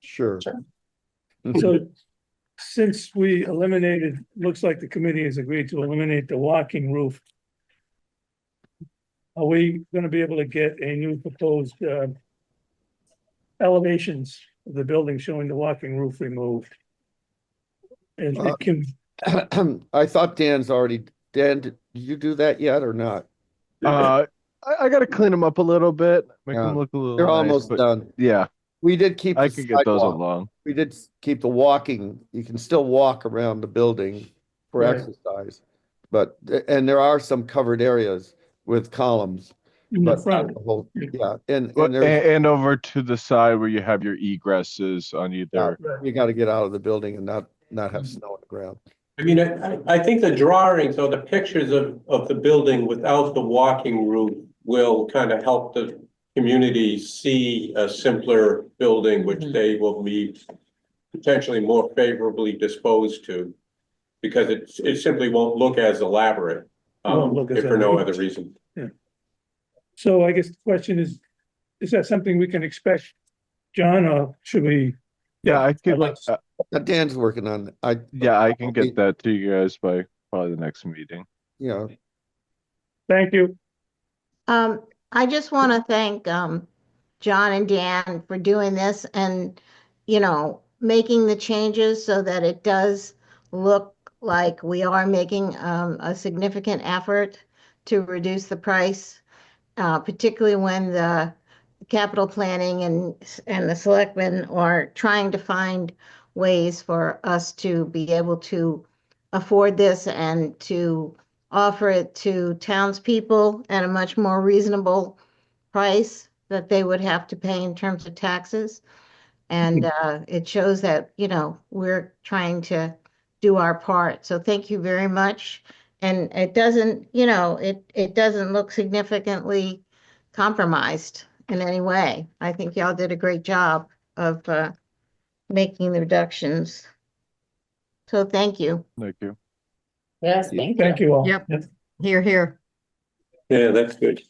Sure. So since we eliminated, looks like the committee has agreed to eliminate the walking roof. Are we gonna be able to get a new proposed elevations of the building showing the walking roof removed? And it can, I thought Dan, did you do that yet or not? I gotta clean them up a little bit, make Yeah. them look a little They're nice, almost but done. yeah, We did keep I the could get those sidewalk. along. We did keep the walking. You can still walk around the building for Right. exercise. But, and there are some covered areas with columns, In the but front. not the whole, yeah, Well, and there's, and over to the side where you have your egresses on either. you gotta get out of the building and not have snow on the ground. I mean, I think the drawings or the pictures of the building without the walking route will kind of help the community see a simpler building, which Mhm. they will be potentially more favorably disposed to. Because it simply won't look as elaborate, Won't look as if for no elaborate. other reason. So I guess the question is that something we can expect, John, or should we? Yeah, I I'd could, like to- Dan's working on, yeah, I can get that to you guys by probably the next meeting. you know, Thank you. I just want to thank, John and Dan for doing this and, making the changes so that it does look like we are making, a significant effort to reduce the price, particularly when the capital planning and the selectmen are trying to find ways for us to be able to afford this and to offer it to townspeople at a much more reasonable price that they would have to pay in terms of taxes. And it shows that, we're trying to do our part. So thank you very much. And it doesn't, it doesn't look significantly compromised in any way. I think y'all did a great job of making the reductions. So thank you. Thank you. Yes, thank you. Thank you all. Yep. Here, here. Yeah, that's good.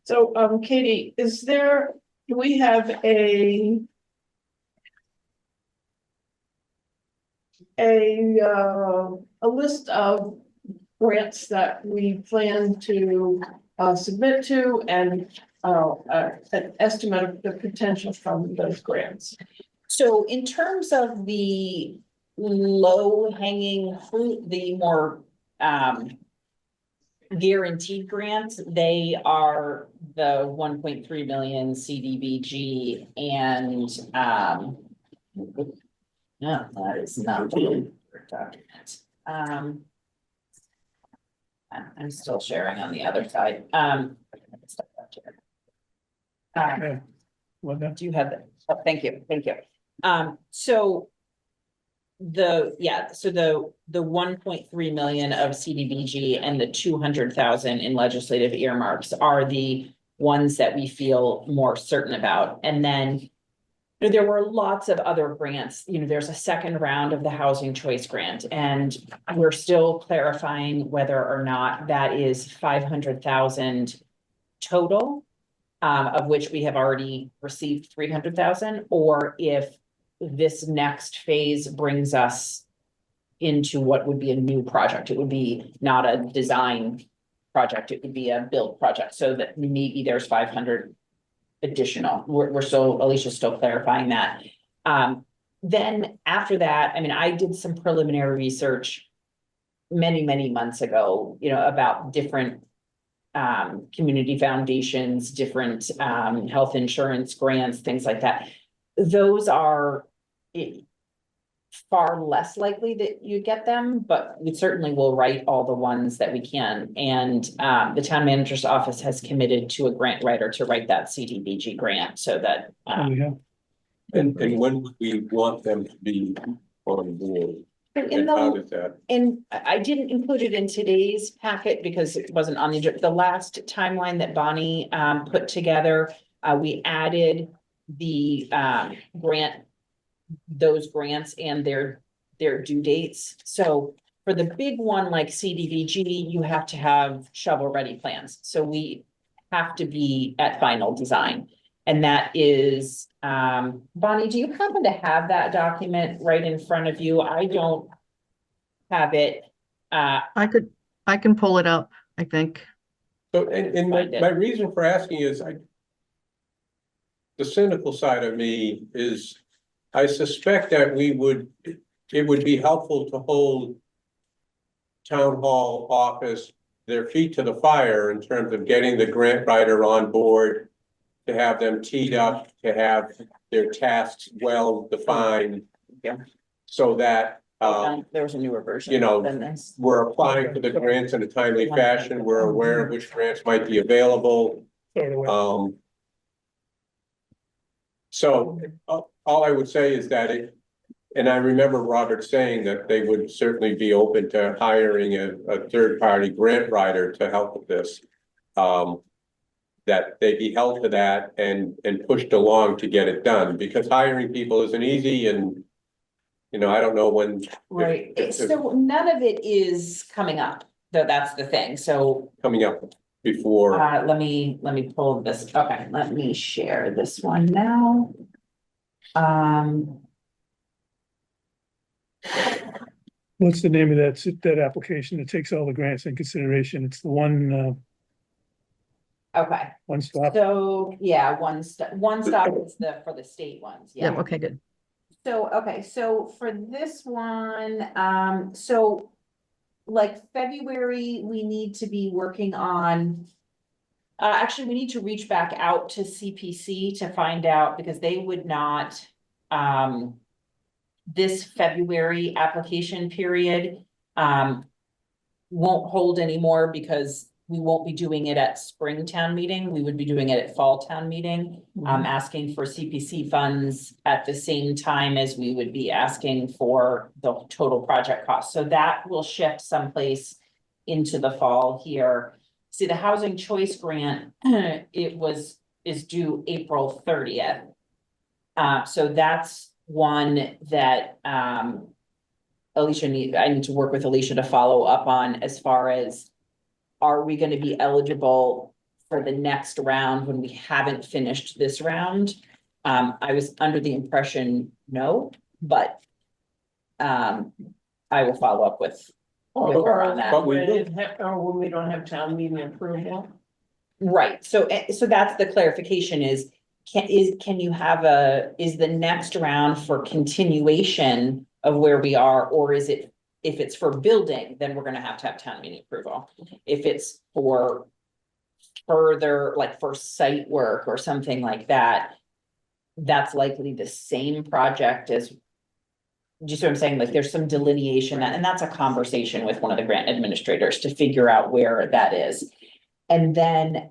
So, Katie, do we have a list of grants that we plan to submit to and an estimate of the potential from those grants? So in terms of the low hanging fruit, the more guaranteed grants, they are the 1.3 million CDBG and no, that is not the document. I'm still sharing on the other side. Okay. Well, that's Do you have that? Oh, thank you, thank you. So the 1.3 million of CDBG and the 200,000 in legislative earmarks are the ones that we feel more certain about. And then there were lots of other grants. There's a second round of the housing choice grant, and we're still clarifying whether or not that is 500,000 total, of which we have already received 300,000, or if this next phase brings us into what would be a new project. It would be not a design project, it would be a build project, so that maybe there's 500 additional. We're still, Alicia's still clarifying that. Then after that, I mean, I did some preliminary research many months ago, about different community foundations, different health insurance grants, things like that. Those are far less likely that you get them, but we certainly will write all the ones that we can. And the town manager's office has committed to a grant writer to write that CDBG grant so that all we have. And when would we want them to be on board? in And how the does that? And I didn't include it in today's packet because it wasn't on the last timeline that Bonnie put together. We added the those grants and their due dates. So for the big one like CDBG, you have to have shovel-ready plans. So we have to be at final design. And that is, Bonnie, do you happen to have that document right in front of you? I don't have it. I can pull it up, I think. So, and my reason for asking is the cynical side of me is, I suspect that it would be helpful to hold town hall office, their feet to the fire in terms of getting the grant writer on board, to have them teed up, to have their tasks well defined. Yeah. So that, There was a newer version. you know, than this. we're applying for the grants in a timely fashion, we're aware of which grants might be available. Sort of way. So all I would say is that and I remember Robert saying that they would certainly be open to hiring a third-party grant writer to help with this. That they be held to that and pushed along to get it done, because hiring people isn't easy and, you know, I don't know when. Right, if- so none of it is coming up, though, that's the thing, so, Coming up before, let me pull this, okay, let me share this one now. What's the name of that application that takes all the grants in consideration? It's the Okay, one stop. so, yeah, one stop is for the state ones, Yep, yeah. okay, good. So, okay, so for this one, so like February, we need to be working on. Actually, we need to reach back out to CPC to find out because they would not, this February application period, won't hold anymore because we won't be doing it at spring town meeting. We would be doing it at fall town meeting, asking for CPC funds at the same time as we would be asking for the total project cost. So that will shift someplace into the fall here. See, the housing choice grant, is due April 30th. So that's one that, I need to work with Alicia to follow up on as far as, are we gonna be eligible for the next round when we haven't finished this round? I was under the impression, no, but, I will follow up with her on that. But we will. Or when we don't have town meeting approval. Right, so that's the clarification is, can you have is the next round for continuation of where we are, or is it, if it's for building, then we're gonna have to have town meeting approval. If it's for further, like for site work or something like that, that's likely the same project as. Do you see what I'm saying? Like there's some delineation, and that's a conversation with one of the grant administrators to figure out where that is. And then,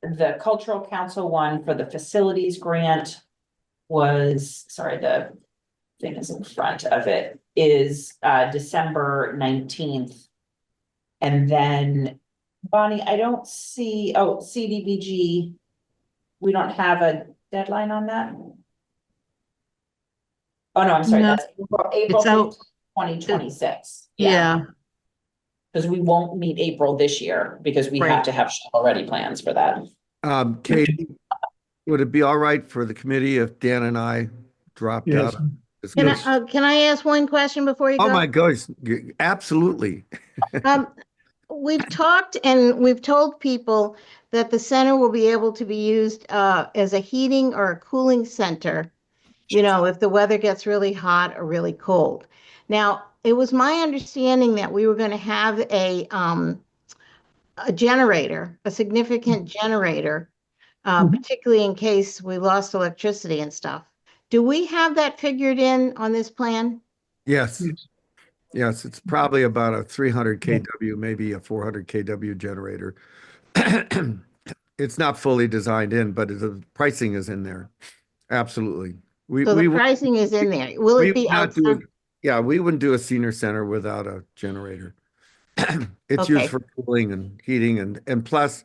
the cultural council one for the facilities grant was, sorry, the thing is in front of it, is, December 19th. And then, Bonnie, I don't see, CDBG, we don't have a deadline on that? Oh, no, I'm sorry, No, that's April it's out. 2026. Yeah, Because we won't meet April this year, because we have Right. to have already plans for that. Katie, would it be all right for the committee if Dan and I dropped Yes. out? of Can discussion? can I ask one question before you Oh go? my gosh, absolutely. We've talked and we've told people that the center will be able to be used as a heating or a cooling center, you know, if the weather gets really hot or really cold. Now, it was my understanding that we were going to have a generator, a significant generator, particularly in case we lost electricity and stuff. Do we have that figured in on this plan? Yes. Yes, it's probably about a 300 kW, maybe a 400 kW generator. It's not fully designed in, but the pricing is in there. Absolutely. So the We pricing is in there. Will we it be would not do outside? it. Yeah, we wouldn't do a senior center without a generator. It's Okay. used for cooling and heating and plus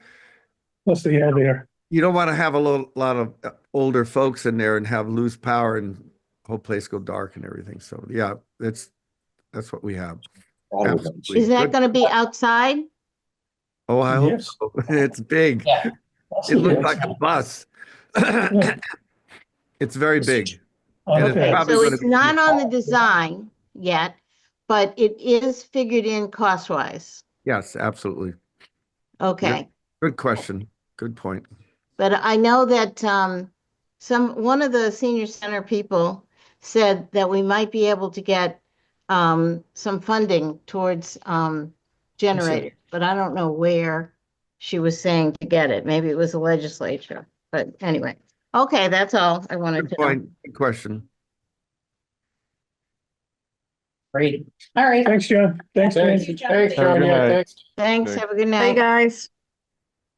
Plus the air there. you don't want to have a lot of older folks in there and have lose power and whole place go dark and everything. So yeah, that's what we have. Absolutely. Is that Good. going to be outside? Oh, I hope Yes. so. It's big. Yeah. It looks like a bus. It's very big. And it's Okay, probably so gonna it's be- not on the design yet, but it is figured in cost-wise. Yes, absolutely. Okay, Good question. Good point. but I know that one of the senior center people said that we might be able to get some funding towards generator, but I don't know where she was saying to get it. Maybe it was the legislature, but anyway. Okay, that's all I wanted Good to know. point, good question. Great. All right. Thanks, John. Thanks, Dan. Thanks, thanks, Have a John, good yeah, night. thanks. Thanks, Okay. have a good Hey, night. guys.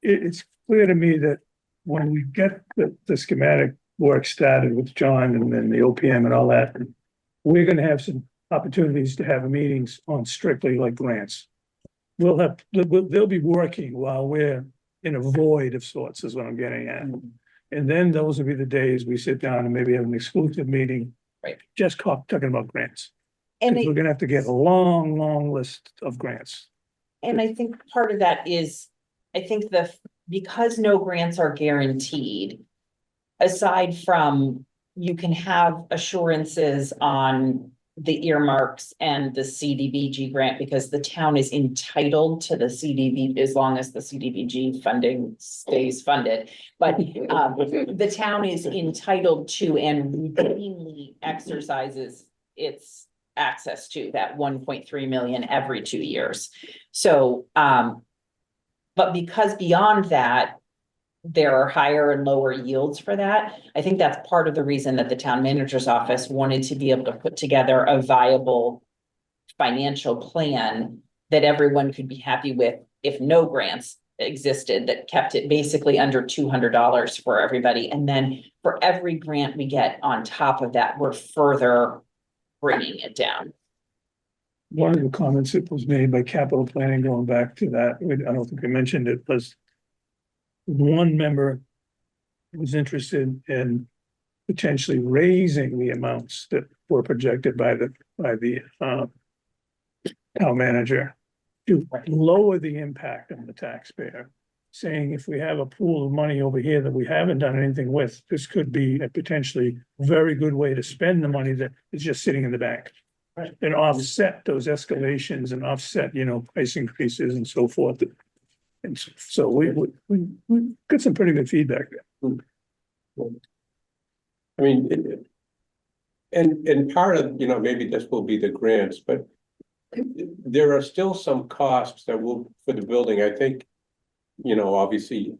It's clear to me that when we get the schematic work started with John and then the OPM and all that, we're gonna have some opportunities to have meetings on strictly like grants. They'll be working while we're in a void of sorts, is what I'm getting at. And then those will be the days we sit down and maybe have an exclusive meeting. Right. Just talking about grants. And 'Cause we're gonna have to get a long, long list of grants. And I think part of that is, I think because no grants are guaranteed. Aside from, you can have assurances on the earmarks and the CDBG grant, because the town is entitled to the CDB as long as the CDBG funding stays funded. But the town is entitled to and routinely exercises its access to that 1.3 million every 2 years. So, but because beyond that, there are higher and lower yields for that. I think that's part of the reason that the town manager's office wanted to be able to put together a viable financial plan that everyone could be happy with if no grants existed, that kept it basically under $200 for everybody. And then for every grant we get on top of that, we're further bringing it down. One of the comments that was made by capital planning, going back to that, I don't think I mentioned it, was one member was interested in potentially raising the amounts that were projected by the town manager to lower the impact on the taxpayer, saying if we have a pool of money over here that we haven't done anything with, this could be a potentially very good way to spend the money that is just sitting in the bank. Right. And offset those escalations and offset, price increases and so forth. And so we got some pretty good feedback there. I mean, and part of, maybe this will be the grants, but there are still some costs that will, for the building, I think, obviously,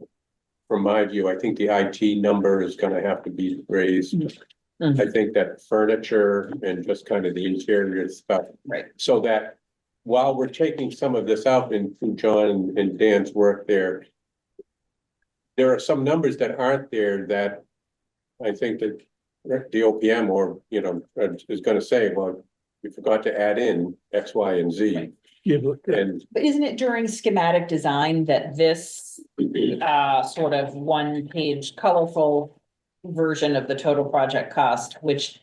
from my view, I think the IT number is gonna have to be raised. Mhm. I think that furniture and just kind of the interior stuff. Right. So that while we're taking some of this out in John and Dan's work there are some numbers that aren't there that I think that the OPM or, is gonna say, well, you forgot to add in X, Y, and Z. Yeah, but And But isn't it during schematic design that this sort of one-page colorful version of the total project cost, which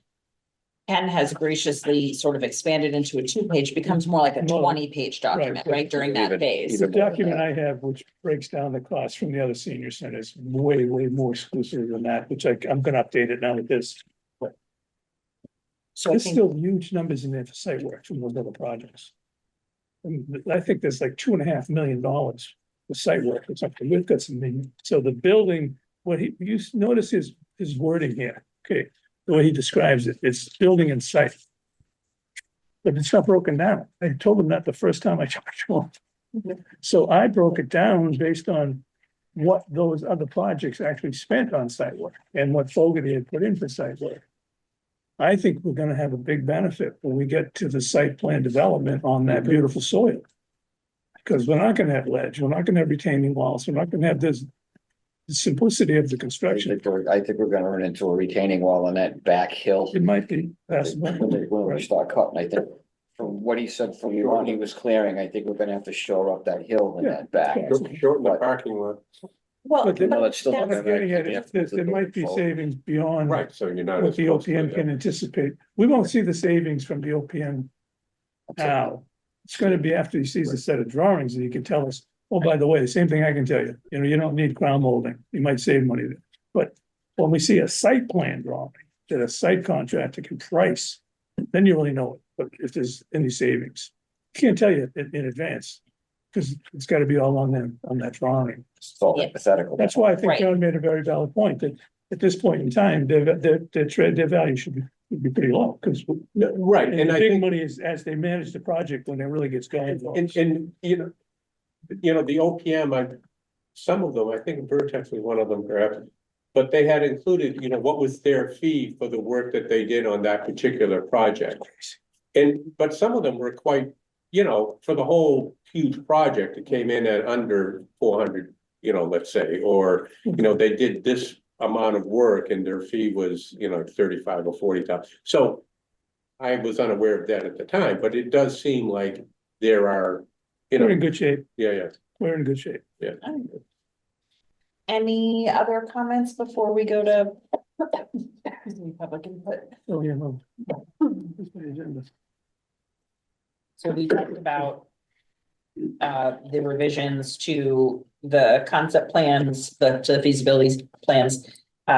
Ken has graciously sort of expanded into a 2-page, becomes more like a Well, 20-page document, right. right, during that Even- phase? the even more than document that. I have, which breaks down the cost from the other senior centers, way, way more exclusive than that, which I'm gonna update it now with this. So I There's think, still huge numbers in there for site work from those other projects. I think there's like $2.5 million for site work or something. We've got some, so the building, you notice his wording here, okay? The way he describes it, it's building and site. But it's not broken down. I told him that the first time I talked to him. So I broke it down based on what those other projects actually spent on site work and what Fogarty had put in for site work. I think we're gonna have a big benefit when we get to the site plan development on that beautiful soil. Because we're not gonna have ledge, we're not gonna have retaining walls, we're not gonna have this the simplicity of the construction. I think we're gonna run into a retaining wall on that back hill. It might be possible. When we start cutting, I think, from what he said from the one he was clearing, I think we're gonna have to shore up that hill in Yeah. that back. shorten the parking lot. well, But then- No, it's still. What I'm getting at is there might be savings beyond Right, so you're not. what as the close to OPM that. can anticipate. We won't see the savings from the OPM now. It's gonna be after he sees a set of drawings and he can tell us, oh, by the way, the same thing I can tell you, you don't need crown molding, you might save money there. But when we see a site plan drawing that a site contractor can price, then you really know it, but if there's any savings. Can't tell you in advance, because it's gotta be all on that drawing. It's all Yeah. hypothetical. That's why I think Right. John made a very valid point, that at this point in time, their value should be pretty low, because No, right, and and the I big think, money is as they manage the project when it really gets going. and, the OPM, some of them, I think Vertex was one of them perhaps. But they had included, what was their fee for the work that they did on that particular project. But some of them were quite, for the whole huge project, it came in at under 400, let's say, or, they did this amount of work and their fee was, 35 or 40,000. So I was unaware of that at the time, but it does seem like there are, We're in good shape. yeah. We're in good shape. Any other comments before we go to public input? Oh, yeah, no. This is the agenda. So we talked about the revisions to the concept plans, to the feasibility plans,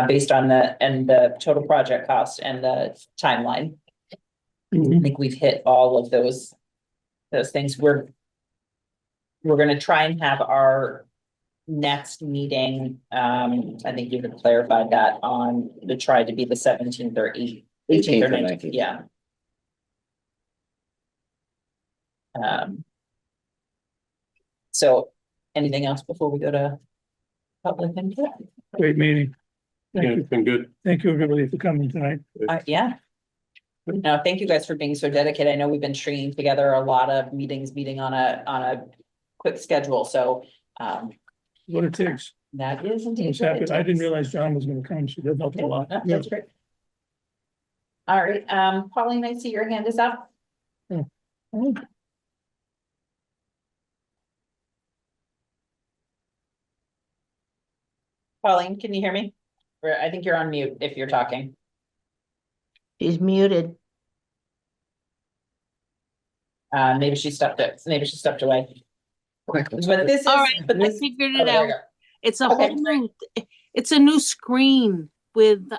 based on the total project cost and the timeline. I think we've hit all of those things. We're gonna try and have our next meeting, I think you had clarified that on the try to be the 17th or 18th or 18th or 19th, 19th. yeah. So anything else before we go to public input? Great meeting. Yeah, Thank you. it's been good. Thank you, everybody, for coming tonight. Yeah. No, thank you guys for being so dedicated. I know we've been stringing together a lot of meeting on a quick schedule, so What it takes. that is I indeed. was what it happy. I didn't takes. realize John was gonna come, so that helped a lot. Yeah, that's great. All right, Pauline, I see your hand is up. Oh, Pauline, can you hear me? Or I think you're on mute if you're talking. She's muted. Maybe she stepped away. Okay. But this is. All right, but I this- figured oh, it there out. you go. It's a Okay, whole new, it's a new screen with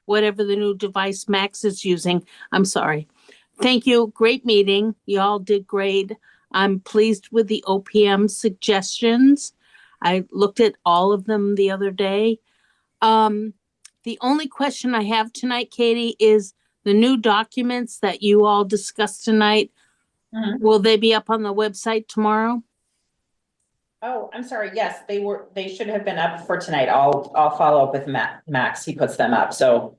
whatever the new device Max is using. I'm sorry. Thank you. Great meeting. You all did great. I'm pleased with the OPM suggestions. I looked at all of them the other day. The only question I have tonight, Katie, is the new documents that you all discussed tonight. Mhm. Will they be up on the website tomorrow? Oh, I'm sorry. Yes, they should have been up for tonight. I'll follow up with Max. He puts them up. So,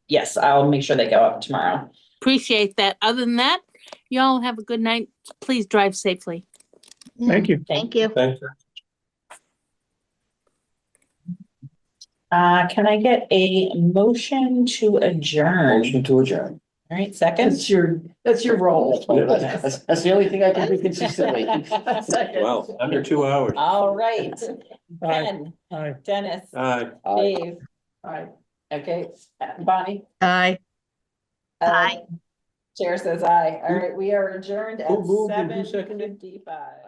yes, I'll make sure they go up tomorrow. Appreciate that. Other than that, y'all have a good night. Please drive safely. thank you. Thank you. Thanks. Can I get a motion to adjourn? Motion to adjourn. All right, second. That's your role. That's the only thing I can do consistently. Second. Well, under 2 hours. All right. Aye. Ken, Aye. Dennis, Aye. Dave. Aye. Okay, Bonnie. Aye. Aye. Chair says aye. All right, we are adjourned at Who moved and who seconded? 7:55.